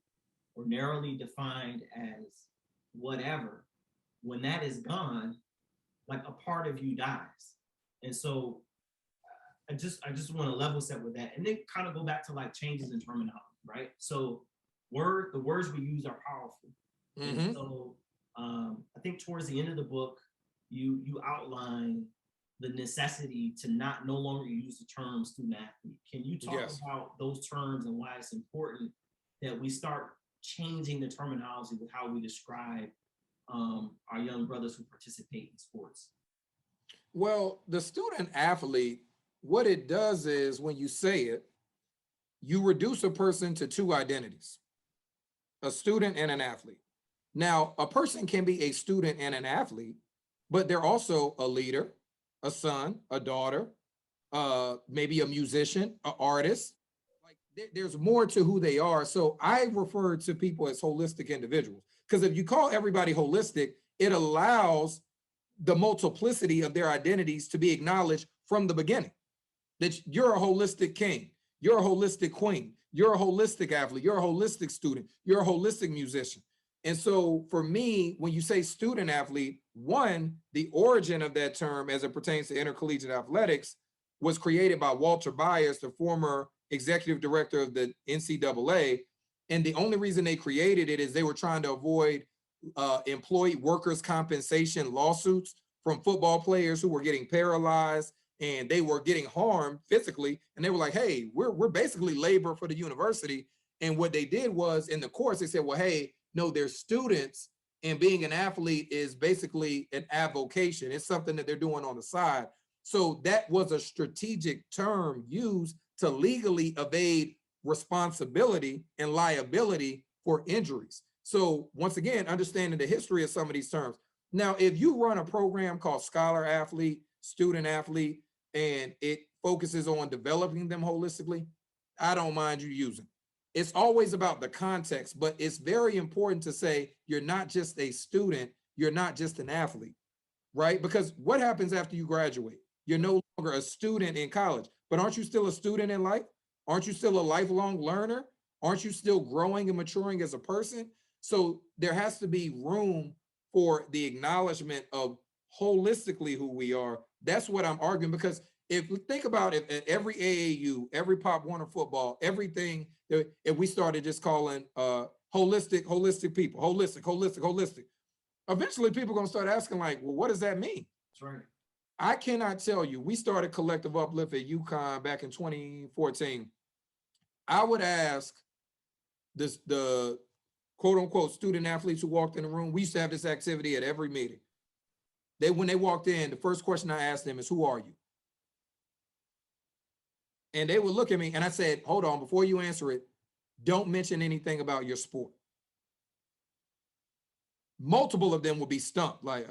or narrowly defined as whatever, when that is gone, like a part of you dies. And so I just want to level set with that, and then kind of go back to like changes in terminology, right? So the words we use are powerful. And so I think towards the end of the book, you outline the necessity to no longer use the term student athlete. Can you talk about those terms and why it's important that we start changing the terminology with how we describe our young brothers who participate in sports? Well, the student athlete, what it does is, when you say it, you reduce a person to two identities, a student and an athlete. Now, a person can be a student and an athlete, but they're also a leader, a son, a daughter, maybe a musician, an artist. Like, there's more to who they are. So I refer to people as holistic individuals, because if you call everybody holistic, it allows the multiplicity of their identities to be acknowledged from the beginning. That you're a holistic king, you're a holistic queen, you're a holistic athlete, you're a holistic student, you're a holistic musician. And so for me, when you say student athlete, one, the origin of that term as it pertains to intercollegiate athletics was created by Walter Byers, the former executive director of the NCAA. And the only reason they created it is they were trying to avoid employee workers' compensation lawsuits from football players who were getting paralyzed and they were getting harmed physically. And they were like, hey, we're basically labor for the university. And what they did was, in the course, they said, well, hey, no, they're students, and being an athlete is basically an avocation. It's something that they're doing on the side. So that was a strategic term used to legally evade responsibility and liability for injuries. So once again, understanding the history of some of these terms. Now, if you run a program called Scholar Athlete, Student Athlete, and it focuses on developing them holistically, I don't mind you using. It's always about the context, but it's very important to say you're not just a student, you're not just an athlete, right? Because what happens after you graduate? You're no longer a student in college, but aren't you still a student in life? Aren't you still a lifelong learner? Aren't you still growing and maturing as a person? So there has to be room for the acknowledgement of holistically who we are. That's what I'm arguing, because if we think about it, at every AAU, every Pop Warner football, everything, if we started just calling holistic people, holistic, eventually people are going to start asking, like, well, what does that mean? That's right. I cannot tell you. We started Collective Uplift at UConn back in 2014. I would ask the quote unquote student athletes who walked in the room. We used to have this activity at every meeting. When they walked in, the first question I asked them is, who are you? And they would look at me and I said, hold on, before you answer it, don't mention anything about your sport. Multiple of them will be stumped, like,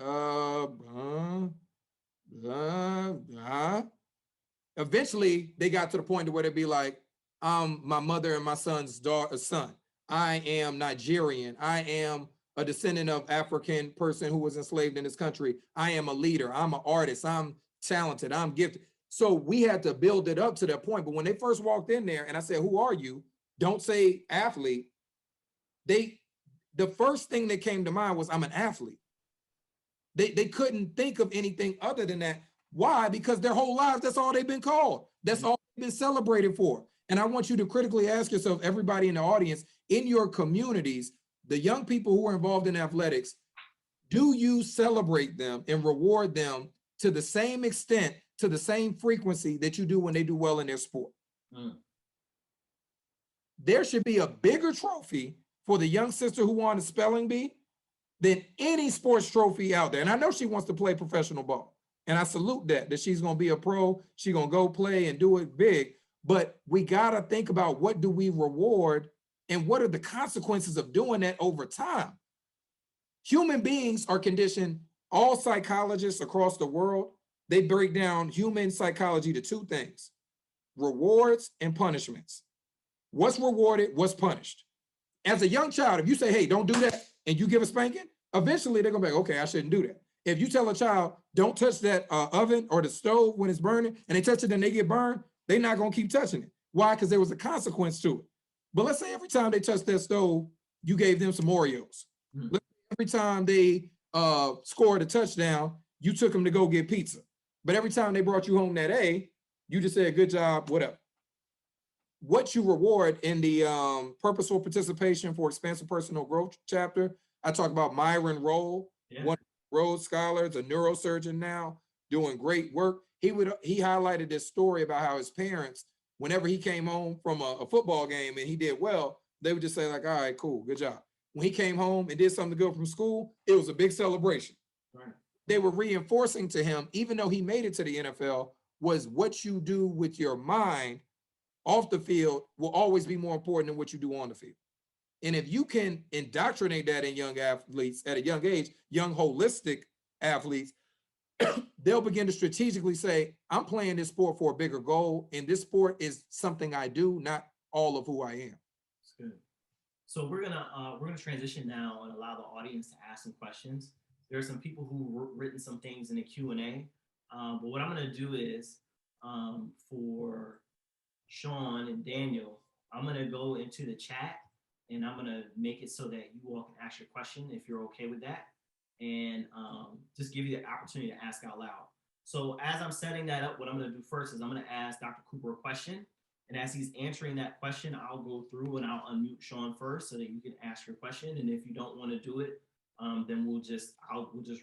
Eventually, they got to the point where they'd be like, my mother and my son's son. I am Nigerian. I am a descendant of African person who was enslaved in this country. I am a leader. I'm an artist. I'm talented. I'm gifted. So we had to build it up to that point. But when they first walked in there and I said, who are you? Don't say athlete. The first thing that came to mind was I'm an athlete. They couldn't think of anything other than that. Why? Because their whole lives, that's all they've been called. That's all they've been celebrated for. And I want you to critically ask yourself, everybody in the audience, in your communities, the young people who are involved in athletics, do you celebrate them and reward them to the same extent, to the same frequency that you do when they do well in their sport? There should be a bigger trophy for the young sister who won the spelling bee than any sports trophy out there. And I know she wants to play professional ball. And I salute that she's going to be a pro. She's going to go play and do it big. But we got to think about, what do we reward and what are the consequences of doing that over time? Human beings are conditioned. All psychologists across the world, they break down human psychology to two things: rewards and punishments. What's rewarded, what's punished. As a young child, if you say, hey, don't do that, and you give a spanking, eventually they're gonna be like, okay, I shouldn't do that. If you tell a child, don't touch that oven or the stove when it's burning, and they touch it and they get burned, they're not gonna keep touching it. Why? Because there was a consequence to it. But let's say every time they touched that stove, you gave them some Oreos. Every time they scored a touchdown, you took them to go get pizza. But every time they brought you home that A, you just said, good job, whatever. What you reward in the purposeful participation for expansive personal growth chapter, I talk about Myron Rolle, one Rhodes Scholars, a neurosurgeon now, doing great work. He highlighted this story about how his parents, whenever he came home from a football game and he did well, they would just say like, all right, cool, good job. When he came home and did something good from school, it was a big celebration. Right. They were reinforcing to him, even though he made it to the NFL, was what you do with your mind off the field will always be more important than what you do on the field. And if you can indoctrinate that in young athletes at a young age, young holistic athletes, they'll begin to strategically say, I'm playing this sport for a bigger goal, and this sport is something I do, not all of who I am. That's good. So we're gonna transition now and allow the audience to ask some questions. There are some people who written some things in the Q&A, but what I'm gonna do is for Sean and Daniel, I'm gonna go into the chat and I'm gonna make it so that you all can ask your question if you're okay with that, and just give you the opportunity to ask out loud. So as I'm setting that up, what I'm gonna do first is I'm gonna ask Dr. Cooper a question, and as he's answering that question, I'll go through and I'll unmute Sean first so that you can ask your question. And if you don't want to do it, then we'll just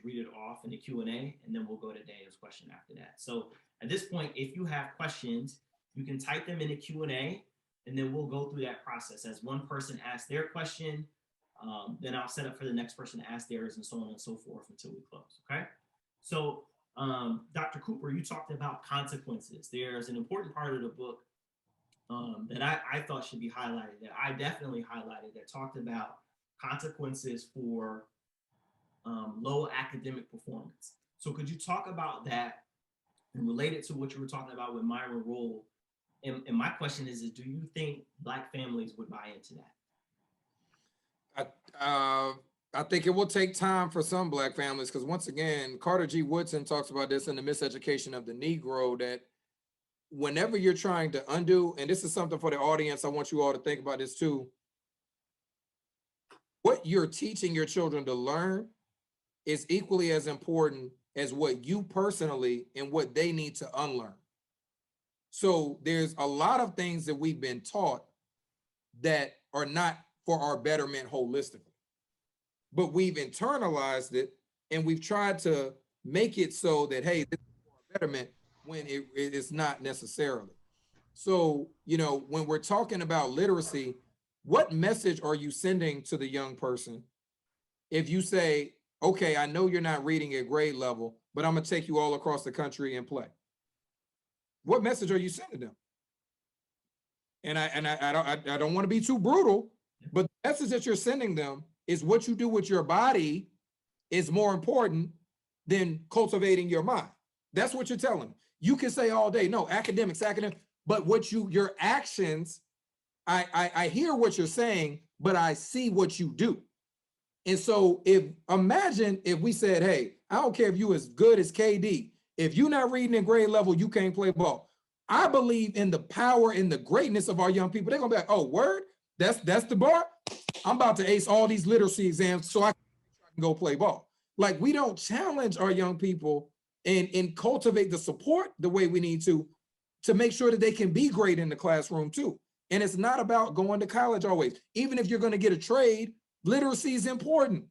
read it off in the Q&A, and then we'll go to Daniel's question after that. So at this point, if you have questions, you can type them in the Q&A, and then we'll go through that process. As one person asks their question, then I'll set up for the next person to ask theirs, and so on and so forth until we close, okay? So Dr. Cooper, you talked about consequences. There's an important part of the book that I thought should be highlighted, that I definitely highlighted, that talked about consequences for low academic performance. So could you talk about that and relate it to what you were talking about with Myron Rolle? And my question is do you think Black families would buy into that? I think it will take time for some Black families, because once again, Carter G. Woodson talks about this in The Miseducation of the Negro, that whenever you're trying to undo, and this is something for the audience, I want you all to think about this too. What you're teaching your children to learn is equally as important as what you personally and what they need to unlearn. So there's a lot of things that we've been taught that are not for our betterment holistically, but we've internalized it and we've tried to make it so that, hey, this is for our betterment, when it is not necessarily. So, you know, when we're talking about literacy, what message are you sending to the young person if you say, okay, I know you're not reading at grade level, but I'm gonna take you all across the country and play? What message are you sending them? and I don't want to be too brutal, but the message that you're sending them is what you do with your body is more important than cultivating your mind. That's what you're telling them. You can say all day, no, academics, but your actions, I hear what you're saying, but I see what you do. And so imagine if we said, hey, I don't care if you as good as KD, if you're not reading in grade level, you can't play ball. I believe in the power and the greatness of our young people. They're gonna be like, oh, word, that's the bar. I'm about to ace all these literacy exams so I can go play ball. Like, we don't challenge our young people and cultivate the support the way we need to make sure that they can be great in the classroom too. And it's not about going to college always. Even if you're going to get a trade, literacy is important.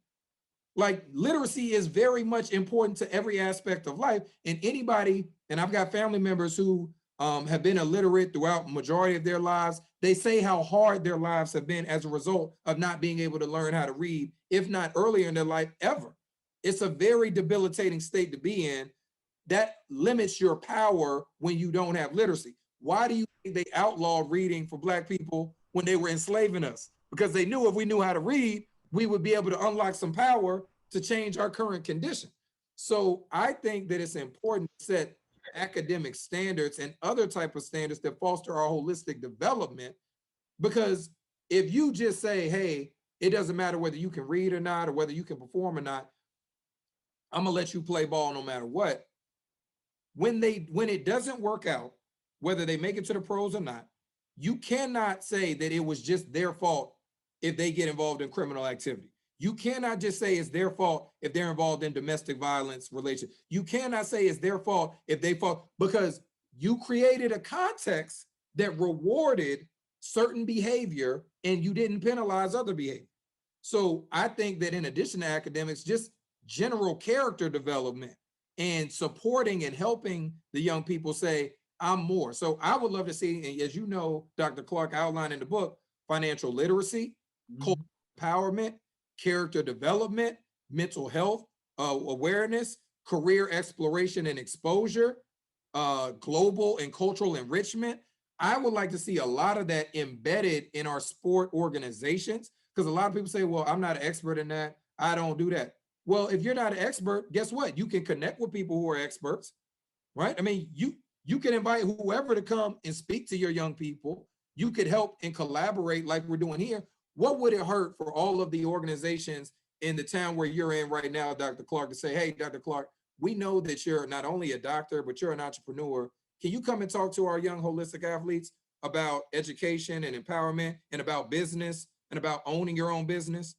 Like, literacy is very much important to every aspect of life. And anybody, and I've got family members who have been illiterate throughout the majority of their lives. They say how hard their lives have been as a result of not being able to learn how to read, if not earlier in their life, ever. It's a very debilitating state to be in. That limits your power when you don't have literacy. Why do you think they outlawed reading for Black people when they were enslaving us? Because they knew if we knew how to read, we would be able to unlock some power to change our current condition. So I think that it's important to set academic standards and other type of standards that foster our holistic development. Because if you just say, hey, it doesn't matter whether you can read or not, or whether you can perform or not, I'm gonna let you play ball no matter what. When it doesn't work out, whether they make it to the pros or not, you cannot say that it was just their fault if they get involved in criminal activity. You cannot just say it's their fault if they're involved in domestic violence relations. You cannot say it's their fault if they fall, because you created a context that rewarded certain behavior and you didn't penalize other behavior. So I think that in addition to academics, just general character development and supporting and helping the young people say, I'm more. So I would love to see, and as you know, Dr. Clark outlined in the book, financial literacy, cultural empowerment, character development, mental health awareness, career exploration and exposure, global and cultural enrichment. I would like to see a lot of that embedded in our sport organizations, because a lot of people say, well, I'm not an expert in that. I don't do that. Well, if you're not an expert, guess what? You can connect with people who are experts, right? I mean, you can invite whoever to come and speak to your young people. You could help and collaborate like we're doing here. What would it hurt for all of the organizations in the town where you're in right now, Dr. Clark, to say, hey, Dr. Clark, we know that you're not only a doctor, but you're an entrepreneur. Can you come and talk to our young holistic athletes about education and empowerment and about business and about owning your own business?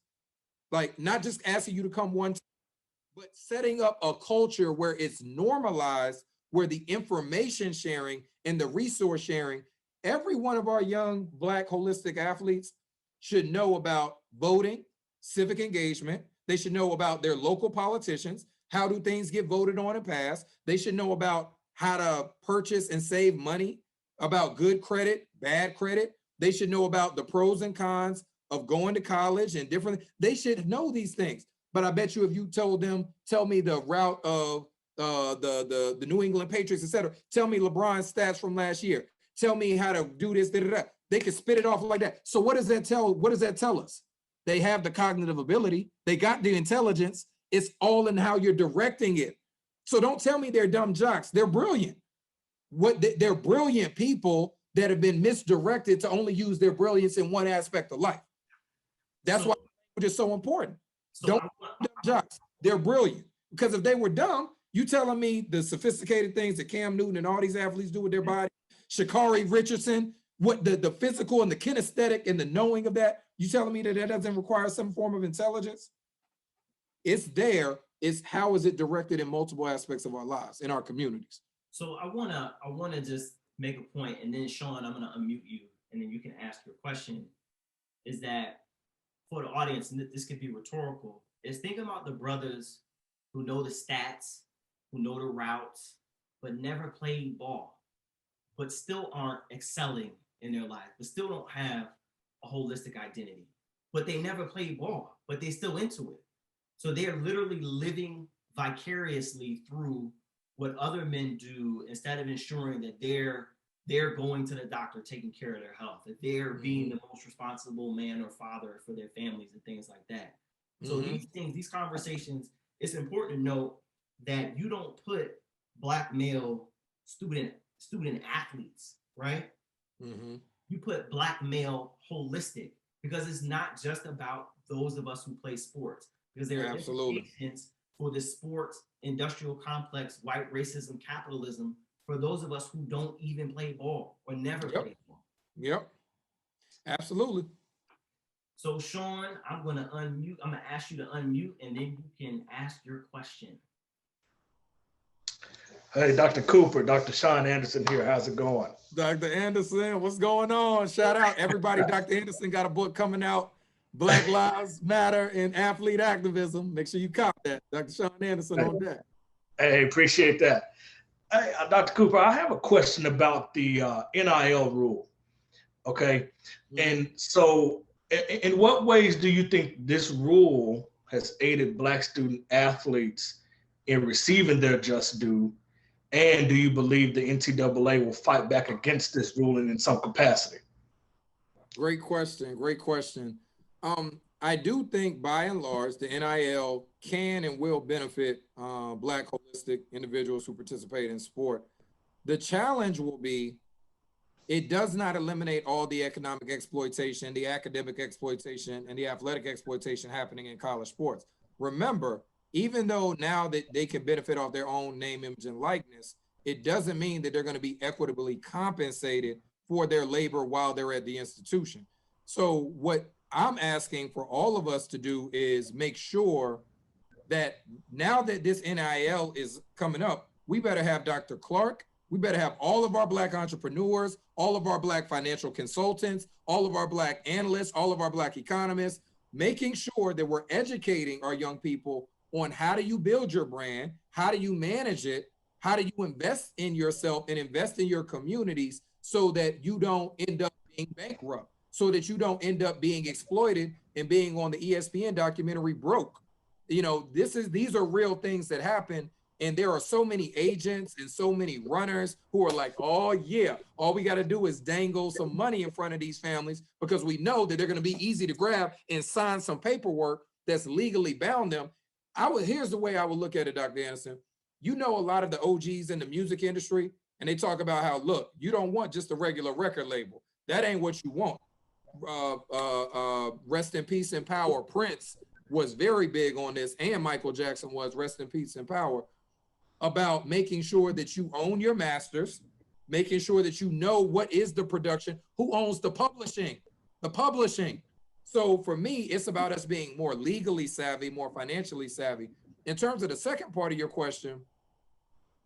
Like, not just asking you to come one time, but setting up a culture where it's normalized, where the information sharing and the resource sharing, every one of our young Black holistic athletes should know about voting, civic engagement. They should know about their local politicians. How do things get voted on and passed? They should know about how to purchase and save money, about good credit, bad credit. They should know about the pros and cons of going to college and different. They should know these things. But I bet you if you told them, tell me the route of the New England Patriots, etc. Tell me LeBron's stats from last year. Tell me how to do this, They can spit it off like that. So what does that tell us? They have the cognitive ability. They got the intelligence. It's all in how you're directing it. So don't tell me they're dumb jocks. They're brilliant. They're brilliant people that have been misdirected to only use their brilliance in one aspect of life. That's why language is so important. Don't dumb jocks. They're brilliant. Because if they were dumb, you telling me the sophisticated things that Cam Newton and all these athletes do with their body, Sha'Carri Richardson, what the physical and the kinesthetic and the knowing of that, you telling me that doesn't require some form of intelligence? It's there. It's how is it directed in multiple aspects of our lives, in our communities? So I wanna just make a point, and then Sean, I'm gonna unmute you, and then you can ask your question. Is that for the audience, and this could be rhetorical, is think about the brothers who know the stats, who know the routes, but never played ball, but still aren't excelling in their life, but still don't have a holistic identity, but they never played ball, but they still into it. So they're literally living vicariously through what other men do instead of ensuring that they're they're going to the doctor, taking care of their health, that they're being the most responsible man or father for their families and things like that. So these things, these conversations, it's important to note that you don't put Black male student athletes, right? You put Black male holistic, because it's not just about those of us who play sports, because there are implications for the sports industrial complex, white racism, capitalism, for those of us who don't even play ball or never play ball. Absolutely. So Sean, I'm gonna ask you to unmute, and then you can ask your question. Hey, Dr. Cooper, Dr. Sean Anderson here. How's it going? Dr. Anderson, what's going on? Shout out everybody. Dr. Anderson got a book coming out, Black Lives Matter and Athlete Activism. Make sure you cop that. Dr. Sean Anderson on that. Hey, appreciate that. Hey, Dr. Cooper, I have a question about the NIL rule. Okay. And so in what ways do you think this rule has aided Black student athletes in receiving their just due? And do you believe the NCAA will fight back against this ruling in some capacity? Great question. Great question. I do think by and large, the NIL can and will benefit Black holistic individuals who participate in sport. The challenge will be, it does not eliminate all the economic exploitation, the academic exploitation, and the athletic exploitation happening in college sports. Remember, even though now that they can benefit off their own name, image, and likeness, it doesn't mean that they're going to be equitably compensated for their labor while they're at the institution. So what I'm asking for all of us to do is make sure that now that this NIL is coming up, we better have Dr. Clark, we better have all of our Black entrepreneurs, all of our Black financial consultants, all of our Black analysts, all of our Black economists, making sure that we're educating our young people on how do you build your brand, how do you manage it, how do you invest in yourself and invest in your communities so that you don't end up being bankrupt, so that you don't end up being exploited and being on the ESPN documentary broke. You know, these are real things that happen, and there are so many agents and so many runners who are like, oh yeah, all we got to do is dangle some money in front of these families because we know that they're going to be easy to grab and sign some paperwork that's legally bound them. Here's the way I would look at it, Dr. Anderson. You know, a lot of the OGs in the music industry, and they talk about how, look, you don't want just a regular record label. That ain't what you want. Rest in peace and power. Prince was very big on this, and Michael Jackson was, rest in peace and power, about making sure that you own your masters, making sure that you know what is the production, who owns the publishing. So for me, it's about us being more legally savvy, more financially savvy. In terms of the second part of your question,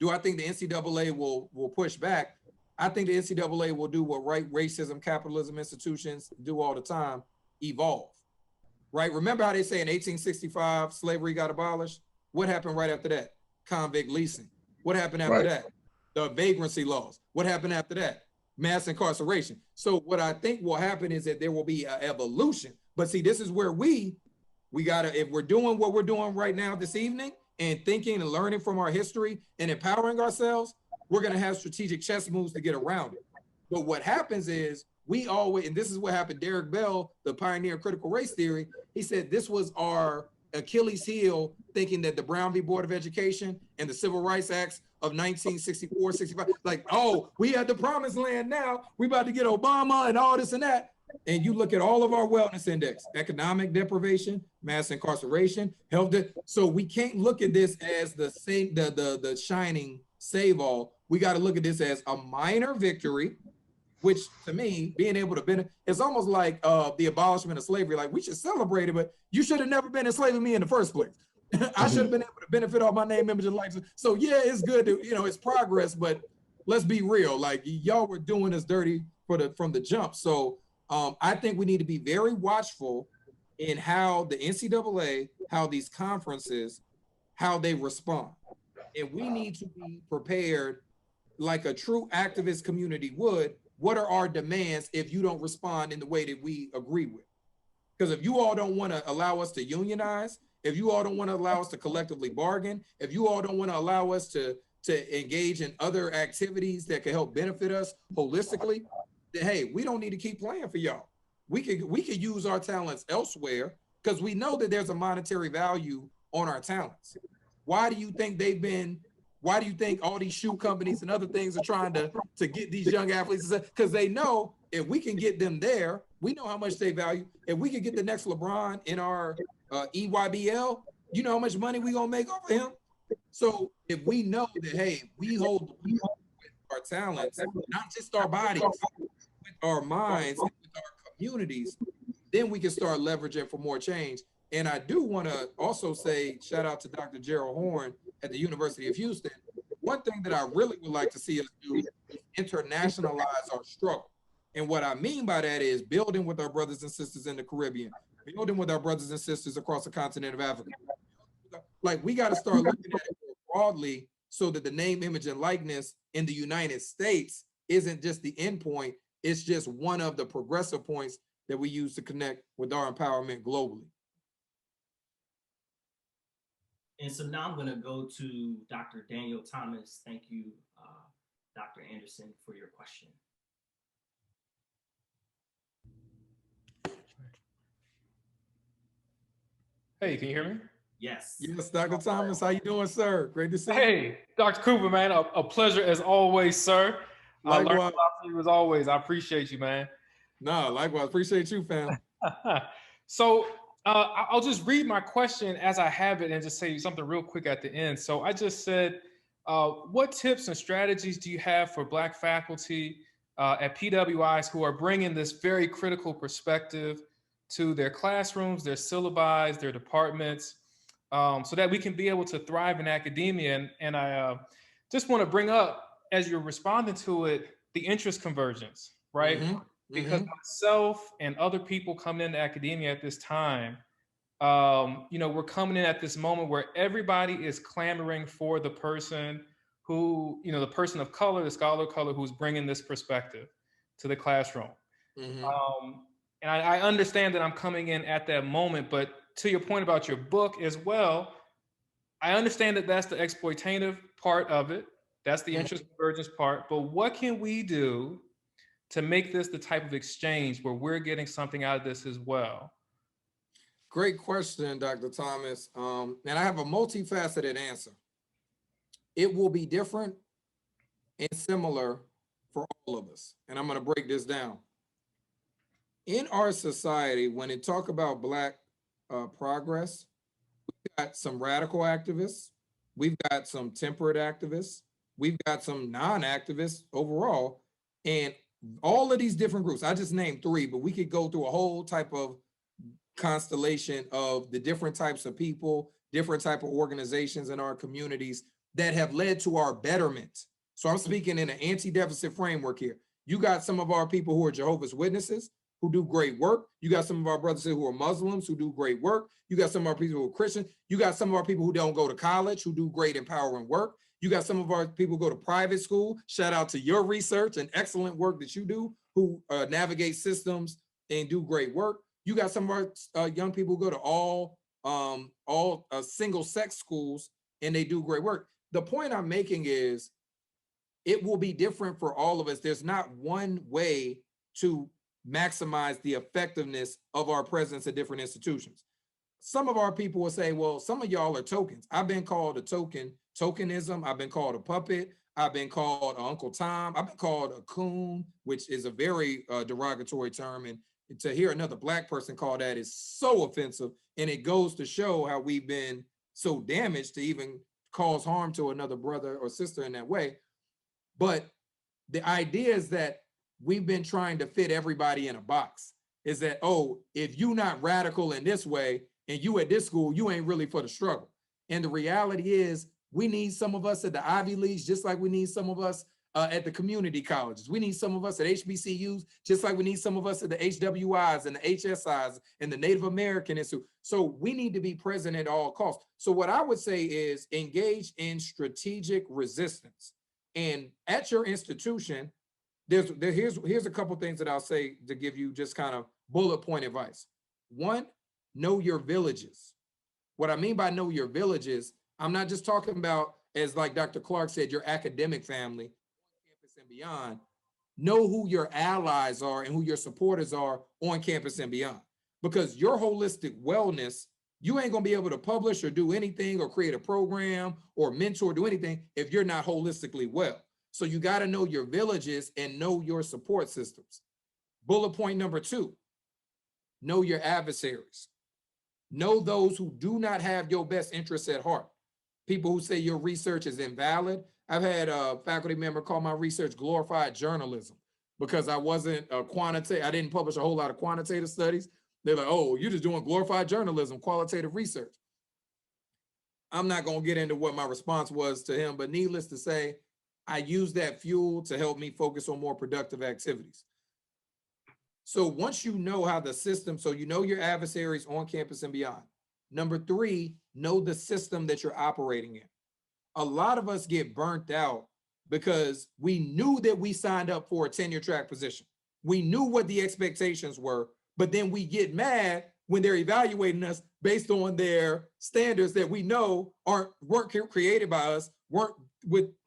do I think the NCAA will push back? I think the NCAA will do what right racism, capitalism institutions do all the time, evolve, right? Remember how they say in 1865, slavery got abolished? What happened right after that? Convict leasing. What happened after that? The vagrancy laws. What happened after that? Mass incarceration. So what I think will happen is that there will be an evolution. But see, this is where we gotta, if we're doing what we're doing right now this evening and thinking and learning from our history and empowering ourselves, we're gonna have strategic chess moves to get around it. But what happens is we always, and this is what happened, Derek Bell, the pioneer of critical race theory, he said this was our Achilles heel, thinking that the Brown v. Board of Education and the Civil Rights Acts of 1964, 65, like, oh, we had the promised land now, we about to get Obama and all this and that. And you look at all of our wellness index, economic deprivation, mass incarceration, health. So we can't look at this as the same, the shining save all. We got to look at this as a minor victory, which to me, being able to benefit, it's almost like the abolishment of slavery. Like, we should celebrate it, but you should have never been enslaving me in the first place. I should have been able to benefit off my name, image, and likeness. So yeah, it's good to, you know, it's progress, but let's be real. Like, y'all were doing us dirty from the jump. So I think we need to be very watchful in how the NCAA, how these conferences, how they respond. And we need to be prepared like a true activist community would. What are our demands if you don't respond in the way that we agree with? Because if you all don't want to allow us to unionize, if you all don't want to allow us to collectively bargain, if you all don't want to allow us to to engage in other activities that can help benefit us holistically, then hey, we don't need to keep playing for y'all. We could use our talents elsewhere because we know that there's a monetary value on our talents. Why do you think why do you think all these shoe companies and other things are trying to get these young athletes? Because they know if we can get them there, we know how much they value. If we can get the next LeBron in our EYBL, you know how much money we gonna make off of him. So if we know that, hey, we hold the with our talents, not just our bodies, with our minds, with our communities, then we can start leveraging for more change. And I do want to also say, shout out to Dr. Gerald Horn at the University of Houston. One thing that I really would like to see us do is internationalize our struggle. And what I mean by that is building with our brothers and sisters in the Caribbean, building with our brothers and sisters across the continent of Africa. Like, we got to start looking at it more broadly so that the name, image, and likeness in the United States isn't just the end point. It's just one of the progressive points that we use to connect with our empowerment globally. And so now I'm going to go to Dr. Daniel Thomas. Thank you, Dr. Anderson, for your question. Hey, can you hear me? Yes. Yes, Dr. Thomas, how you doing, sir? Great to see you. Hey, Dr. Cooper, man, a pleasure as always, sir. I learned a lot from you as always. I appreciate you, man. No, likewise. Appreciate you, fam. So I'll just read my question as I have it and just say something real quick at the end. So I just said, what tips and strategies do you have for Black faculty at PWIs who are bringing this very critical perspective to their classrooms, their syllabi, their departments, so that we can be able to thrive in academia? And I just want to bring up, as you're responding to it, the interest convergence, right? Mm-hmm. Because myself and other people coming into academia at this time, we're coming in at this moment where everybody is clamoring for the person who, the person of color, the scholar of color, who's bringing this perspective to the classroom. Mm-hmm. And I understand that I'm coming in at that moment, but to your point about your book as well, I understand that that's the exploitative part of it. That's the interest convergence part. But what can we do to make this the type of exchange where we're getting something out of this as well? Great question, Dr. Thomas. And I have a multifaceted answer. It will be different and similar for all of us. And I'm going to break this down. In our society, when it talk about Black progress, we've got some radical activists, we've got some temperate activists, we've got some non-activists overall, and all of these different groups. I just named 3, but we could go through a whole type of constellation of the different types of people, different type of organizations in our communities that have led to our betterment. So I'm speaking in an anti-deficit framework here. You got some of our people who are Jehovah's Witnesses, who do great work. You got some of our brothers who are Muslims who do great work. You got some of our people who are Christian. You got some of our people who don't go to college, who do great empowering work. You got some of our people who go to private school. Shout out to your research and excellent work that you do, who navigate systems and do great work. You got some of our young people who go to all single sex schools and they do great work. The point I'm making is it will be different for all of us. There's not one way to maximize the effectiveness of our presence at different institutions. Some of our people will say, well, some of y'all are tokens. I've been called a tokenism. I've been called a puppet. I've been called Uncle Tom. I've been called a coon, which is a very derogatory term. And to hear another Black person call that is so offensive. And it goes to show how we've been so damaged to even cause harm to another brother or sister in that way. But the idea is that we've been trying to fit everybody in a box. Is that, oh, if you're not radical in this way and you at this school, you ain't really for the struggle. And the reality is we need some of us at the Ivy Leagues, just like we need some of us at the community colleges. We need some of us at HBCUs, just like we need some of us at the HWIs and the HSIs and the Native American Institute. So we need to be present at all costs. So what I would say is engage in strategic resistance. And at your institution, here's a couple things that I'll say to give you just kind of bullet point advice. 1, know your villages. What I mean by know your villages, I'm not just talking about as like Dr. Clark said, your academic family, campus and beyond, know who your allies are and who your supporters are on campus and beyond. Because your holistic wellness, you ain't gonna be able to publish or do anything or create a program or mentor, do anything if you're not holistically well. So you gotta know your villages and know your support systems. Bullet point number 2, know your adversaries. Know those who do not have your best interests at heart. People who say your research is invalid. I've had a faculty member call my research glorified journalism because I wasn't a quantitative, I didn't publish a whole lot of quantitative studies. They're like, oh, you're just doing glorified journalism, qualitative research. I'm not gonna get into what my response was to him, but needless to say, I used that fuel to help me focus on more productive activities. So once you know how the system, so you know your adversaries on campus and beyond. Number 3, know the system that you're operating in. A lot of us get burnt out because we knew that we signed up for a tenure track position. We knew what the expectations were, but then we get mad when they're evaluating us based on their standards that we know weren't created by us, weren't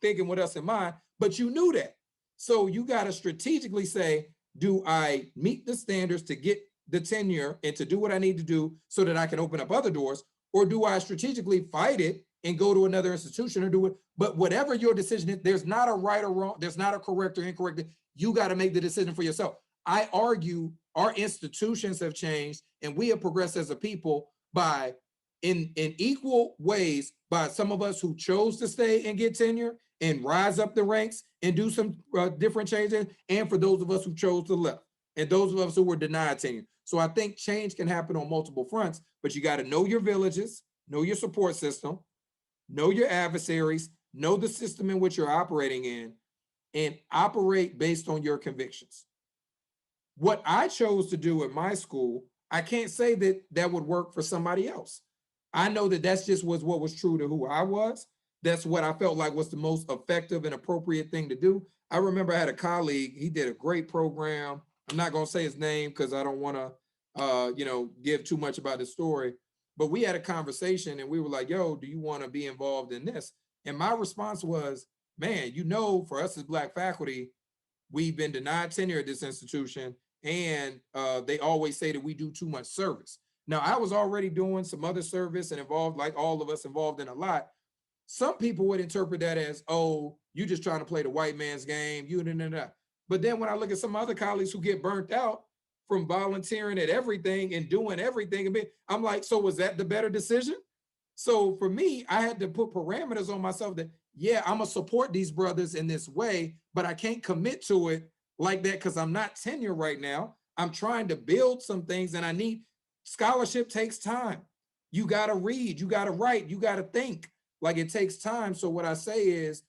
thinking with us in mind, but you knew that. So you got to strategically say, do I meet the standards to get the tenure and to do what I need to do so that I can open up other doors? Or do I strategically fight it and go to another institution or do it? But whatever your decision is, there's not a right or wrong, there's not a correct or incorrect. You got to make the decision for yourself. I argue our institutions have changed and we have progressed as a people by, in equal ways, by some of us who chose to stay and get tenure and rise up the ranks and do some different changes, and for those of us who chose to left, and those of us who were denied tenure. So I think change can happen on multiple fronts, but you got to know your villages, know your support system, know your adversaries, know the system in which you're operating in, and operate based on your convictions. What I chose to do at my school, I can't say that that would work for somebody else. I know that that's just was what was true to who I was. That's what I felt like was the most effective and appropriate thing to do. I remember I had a colleague, he did a great program. I'm not gonna say his name because I don't wanna give too much about the story, but we had a conversation and we were like, yo, do you wanna be involved in this? And my response was, man, for us as Black faculty, we've been denied tenure at this institution and they always say that we do too much service. Now, I was already doing some other service and involved, like all of us, involved in a lot. Some people would interpret that as, oh, you just trying to play the white man's game, But then when I look at some other colleagues who get burnt out from volunteering at everything and doing everything, I'm like, so was that the better decision? So for me, I had to put parameters on myself that, yeah, I'm gonna support these brothers in this way, but I can't commit to it like that because I'm not tenure right now. I'm trying to build some things and I need, scholarship takes time. You gotta read, you gotta write, you gotta think. Like it takes time. So what I say is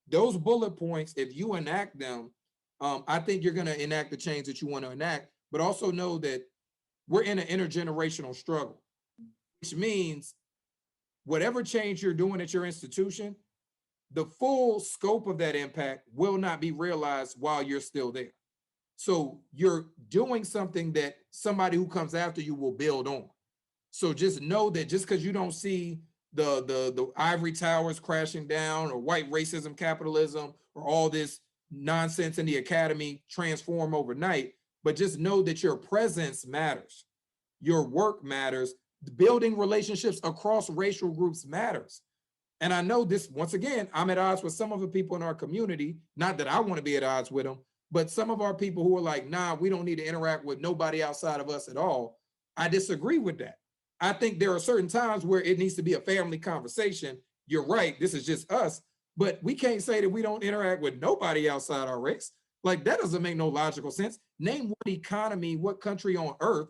those bullet points, if you enact them, I think you're gonna enact the change that you want to enact, but also know that we're in an intergenerational struggle, which means whatever change you're doing at your institution, the full scope of that impact will not be realized while you're still there. So you're doing something that somebody who comes after you will build on. So just know that just because you don't see the ivory towers crashing down or white racism, capitalism, or all this nonsense in the academy transform overnight, but just know that your presence matters. Your work matters. Building relationships across racial groups matters. And I know this, once again, I'm at odds with some of the people in our community, not that I want to be at odds with them, but some of our people who are like, nah, we don't need to interact with nobody outside of us at all. I disagree with that. I think there are certain times where it needs to be a family conversation. You're right, this is just us, but we can't say that we don't interact with nobody outside our race. Like that doesn't make no logical sense. Name what economy, what country on earth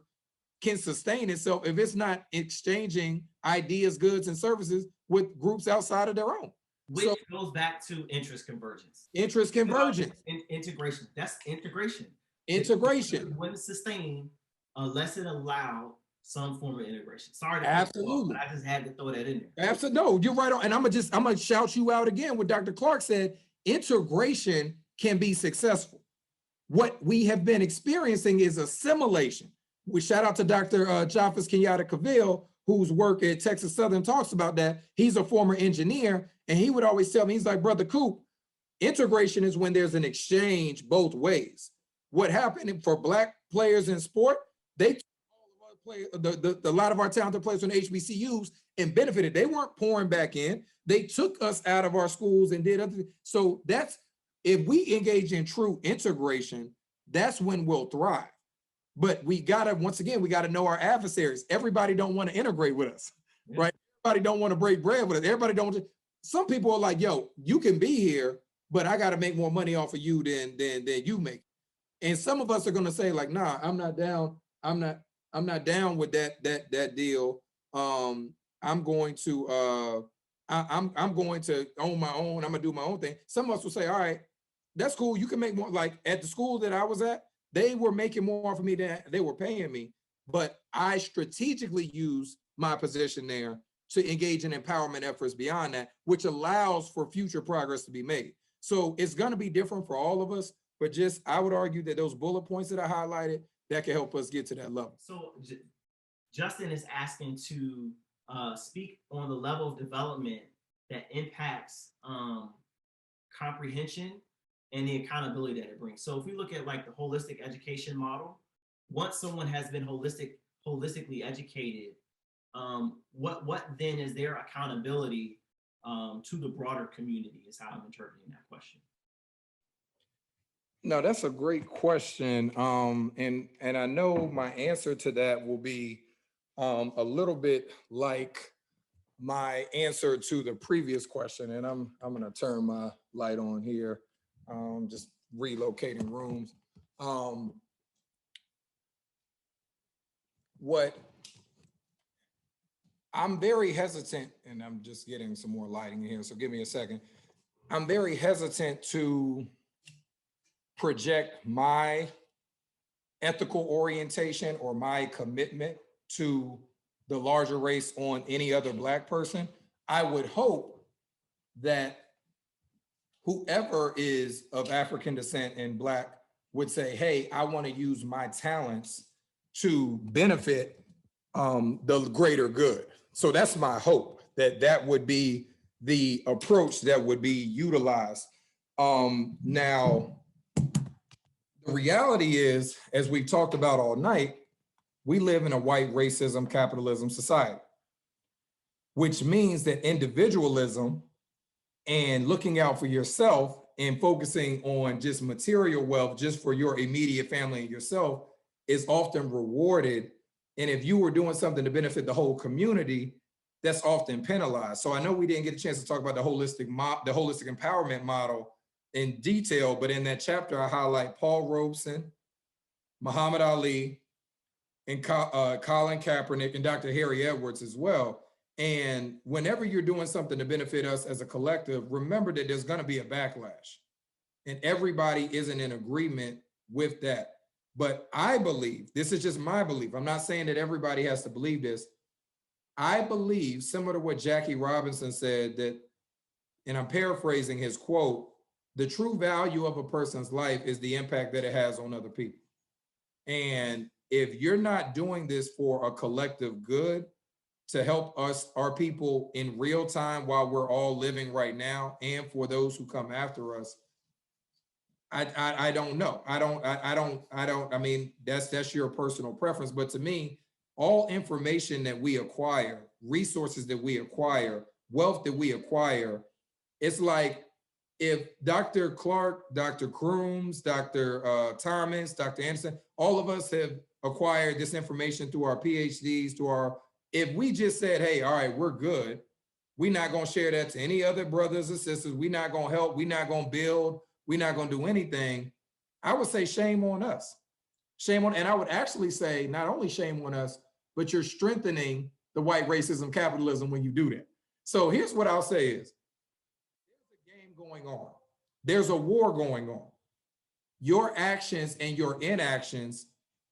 can sustain itself if it's not exchanging ideas, goods, and services with groups outside of their own. Which goes back to interest convergence. Interest convergence. Integration. That's integration. Integration. It wouldn't sustain unless it allowed some form of integration. Sorry to absolutely, but I just had to throw that in there. Absolutely, no, you're right on. And I'm gonna shout you out again. What Dr. Clark said: integration can be successful. What we have been experiencing is assimilation. We shout out to Dr. Joesph Cooper, whose work at Texas Southern talks about that. He's a former engineer, And he would always tell me, he's like, Brother Coop, integration is when there's an exchange both ways. What happened for Black players in sport, they took all of our a lot of our talented players from the HBCUs and benefited. They weren't pouring back in. They took us out of our schools and did other things. So that's, if we engage in true integration, that's when we'll thrive. But we gotta, once again, we gotta know our adversaries. Everybody don't want to integrate with us, right? Everybody don't want to break bread with us. Everybody don't. Some people are like, yo, you can be here, but I got to make more money off of you than you make. And some of us are gonna say like, nah, I'm not down. I'm not down with that deal. I'm going to I'm going to own my own. I'm gonna do my own thing. Some of us will say, all right, that's cool. You can make more. Like at the school that I was at, they were making more for me than they were paying me. But I strategically use my position there to engage in empowerment efforts beyond that, which allows for future progress to be made. So it's going to be different for all of us, but just, I would argue that those bullet points that I highlighted, that can help us get to that level. So Justin is asking to speak on the level of development that impacts comprehension and the accountability that it brings. So if we look at like the holistic education model, once someone has been holistically educated, what then is their accountability to the broader community is how I'm interpreting that question. No, that's a great question. And I know my answer to that will be a little bit like my answer to the previous question. And I'm gonna turn my light on here. Just relocating rooms. What I'm very hesitant, and I'm just getting some more lighting in here, so give me a second. I'm very hesitant to project my ethical orientation or my commitment to the larger race on any other Black person. I would hope that whoever is of African descent and Black would say, hey, I want to use my talents to benefit the greater good. So that's my hope, that that would be the approach that would be utilized. Now, the reality is, as we've talked about all night, we live in a white racism, capitalism society, which means that individualism and looking out for yourself and focusing on just material wealth just for your immediate family and yourself is often rewarded. And if you were doing something to benefit the whole community, that's often penalized. So I know we didn't get a chance to talk about the holistic empowerment model in detail, but in that chapter, I highlight Paul Robeson, Muhammad Ali, and Colin Kaepernick, and Dr. Harry Edwards as well. And whenever you're doing something to benefit us as a collective, remember that there's going to be a backlash, and everybody isn't in agreement with that. But I believe, this is just my belief, I'm not saying that everybody has to believe this. I believe, similar to what Jackie Robinson said, that, and I'm paraphrasing his quote, the true value of a person's life is the impact that it has on other people. And if you're not doing this for a collective good to help us, our people in real time while we're all living right now, and for those who come after us, I don't know. I mean, that's your personal preference. But to me, all information that we acquire, resources that we acquire, wealth that we acquire, it's like if Dr. Clark, Dr. Crooms, Dr. Thomas, Dr. Anderson, all of us have acquired this information through our PhDs, if we just said, hey, all right, we're good, we're not gonna share that to any other brothers or sisters, we're not gonna help, we're not gonna build, we're not gonna do anything, I would say shame on us. Shame on, and I would actually say not only shame on us, but you're strengthening the white racism, capitalism when you do that. So here's what I'll say is, there's a game going on. There's a war going on. Your actions and your inactions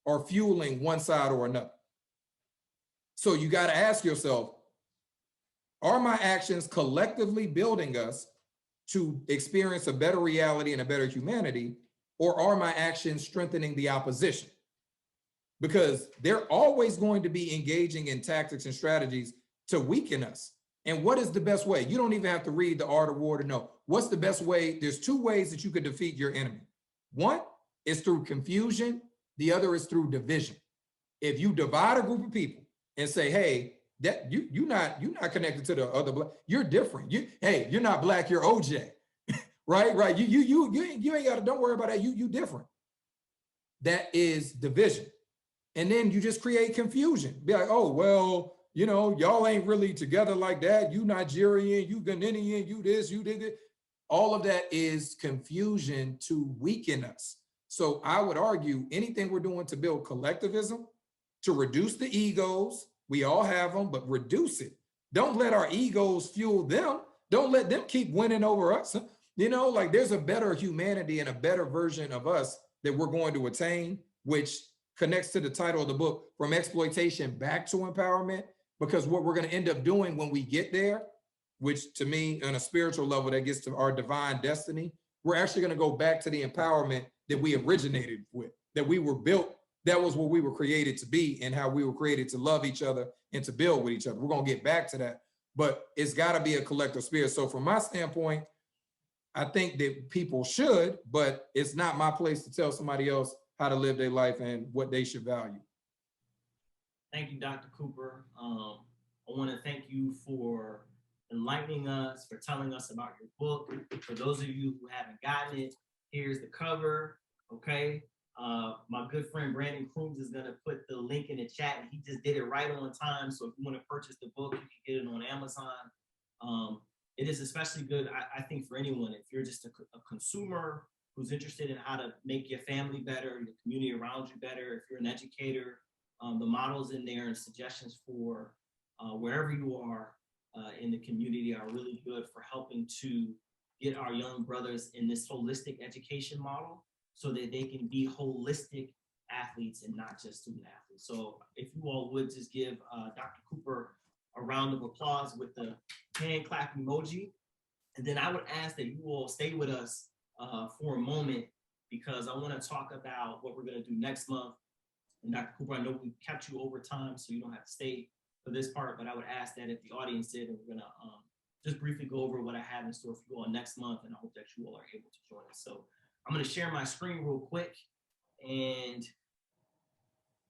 are fueling one side or another. So you got to ask yourself, are my actions collectively building us to experience a better reality and a better humanity, or are my actions strengthening the opposition? Because they're always going to be engaging in tactics and strategies to weaken us. And what is the best way? You don't even have to read The Art of War to know. What's the best way? There's two ways that you could defeat your enemy. One is through confusion. The other is through division. If you divide a group of people and say, hey, that you're not connected to the other black, you're different. Hey, you're not black, you're OJ. Right. You ain't got to, don't worry about that. You different. That is division. And then you just create confusion. Be like, oh, well, you know, y'all ain't really together like that. You Nigerian, you Ghanaian, you this, you did it. All of that is confusion to weaken us. So I would argue anything we're doing to build collectivism, to reduce the egos, we all have them, but reduce it. Don't let our egos fuel them. Don't let them keep winning over us. You know, like there's a better humanity and a better version of us that we're going to attain, which connects to the title of the book, From Exploitation Back to Empowerment, because what we're going to end up doing when we get there, which to me on a spiritual level, that gets to our divine destiny, we're actually going to go back to the empowerment that we originated with, that we were built. That was what we were created to be and how we were created to love each other and to build with each other. We're going to get back to that, but it's got to be a collective spirit. So from my standpoint, I think that people should, but it's not my place to tell somebody else how to live their life and what they should value. Thank you, Dr. Cooper. I want to thank you for enlightening us, for telling us about your book. For those of you who haven't gotten it, here's the cover, okay? My good friend Brandon Crooms is going to put the link in the chat, and he just did it right on time. So if you want to purchase the book, you can get it on Amazon. It is especially good, I think, for anyone. If you're just a consumer who's interested in how to make your family better, your community around you better, if you're an educator, the models in there and suggestions for wherever you are in the community are really good for helping to get our young brothers in this holistic education model so that they can be holistic athletes and not just student athletes. So if you all would just give Dr. Cooper a round of applause with the hand clap emoji. And then I would ask that you all stay with us for a moment, because I want to talk about what we're going to do next month. And Dr. Cooper, I know we kept you over time, so you don't have to stay for this part, but I would ask that if the audience did, and we're going to just briefly go over what I have in store for you all next month, and I hope that you all are able to join us. So I'm going to share my screen real quick, and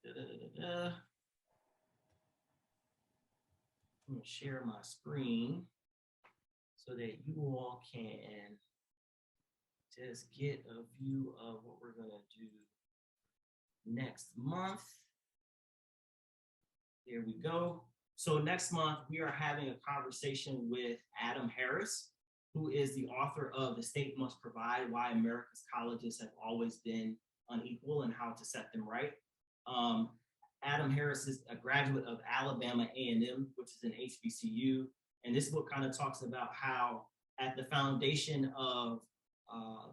I'm going to share my screen so that you all can just get a view of what we're going to do next month. There we go. So next month, we are having a conversation with Adam Harris, who is the author of The State Must Provide: Why America's Colleges Have Always Been Unequal and How to Set Them Right. Adam Harris is a graduate of Alabama A&M, which is an HBCU. And this book kind of talks about how at the foundation of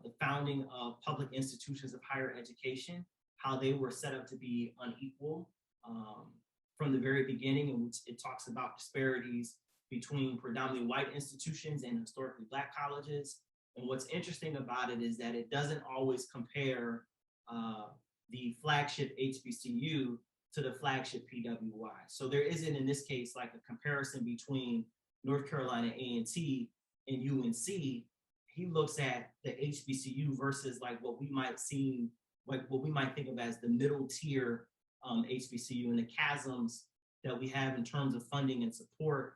the founding of public institutions of higher education, how they were set up to be unequal from the very beginning, in which it talks about disparities between predominantly white institutions and historically Black colleges. And what's interesting about it is that it doesn't always compare the flagship HBCU to the flagship PWI. So there isn't, in this case, like a comparison between North Carolina A&T and UNC. He looks at the HBCU versus like what we might see, like what we might think of as the middle tier HBCU, and the chasms that we have in terms of funding and support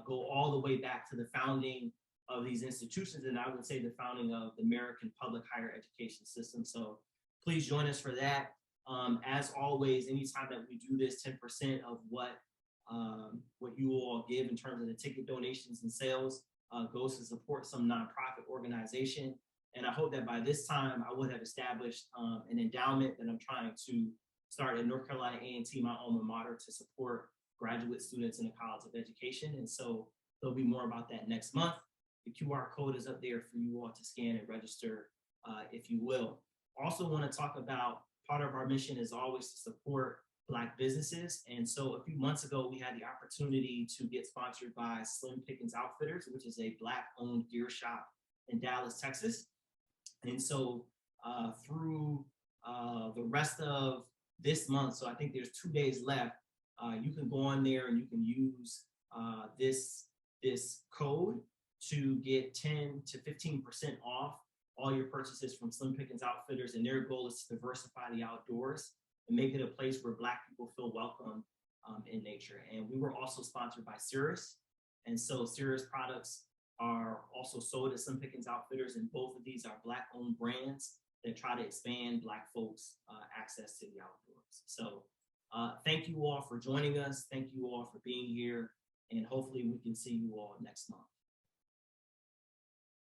go all the way back to the founding of these institutions, and I would say the founding of the American public higher education system. So please join us for that. As always, anytime that we do this, 10% of what you all give in terms of the ticket donations and sales goes to support some nonprofit organization. And I hope that by this time I would have established an endowment that I'm trying to start at North Carolina A&T, my alma mater, to support graduate students in the College of Education. And so there'll be more about that next month. The QR code is up there for you all to scan and register, if you will. Also want to talk about part of our mission is always to support Black businesses. And so a few months ago, we had the opportunity to get sponsored by Slim Pickens Outfitters, which is a Black-owned gear shop in Dallas, Texas. And so through the rest of this month, so I think there's 2 days left, you can go on there and you can use this this code to get 10 to 15% off all your purchases from Slim Pickens Outfitters. And their goal is to diversify the outdoors and make it a place where Black people feel welcome in nature. And we were also sponsored by Cirrus. And so Cirrus products are also sold at Slim Pickens Outfitters, and both of these are Black-owned brands that try to expand Black folks' access to the outdoors. So thank you all for joining us. Thank you all for being here, and hopefully we can see you all next month.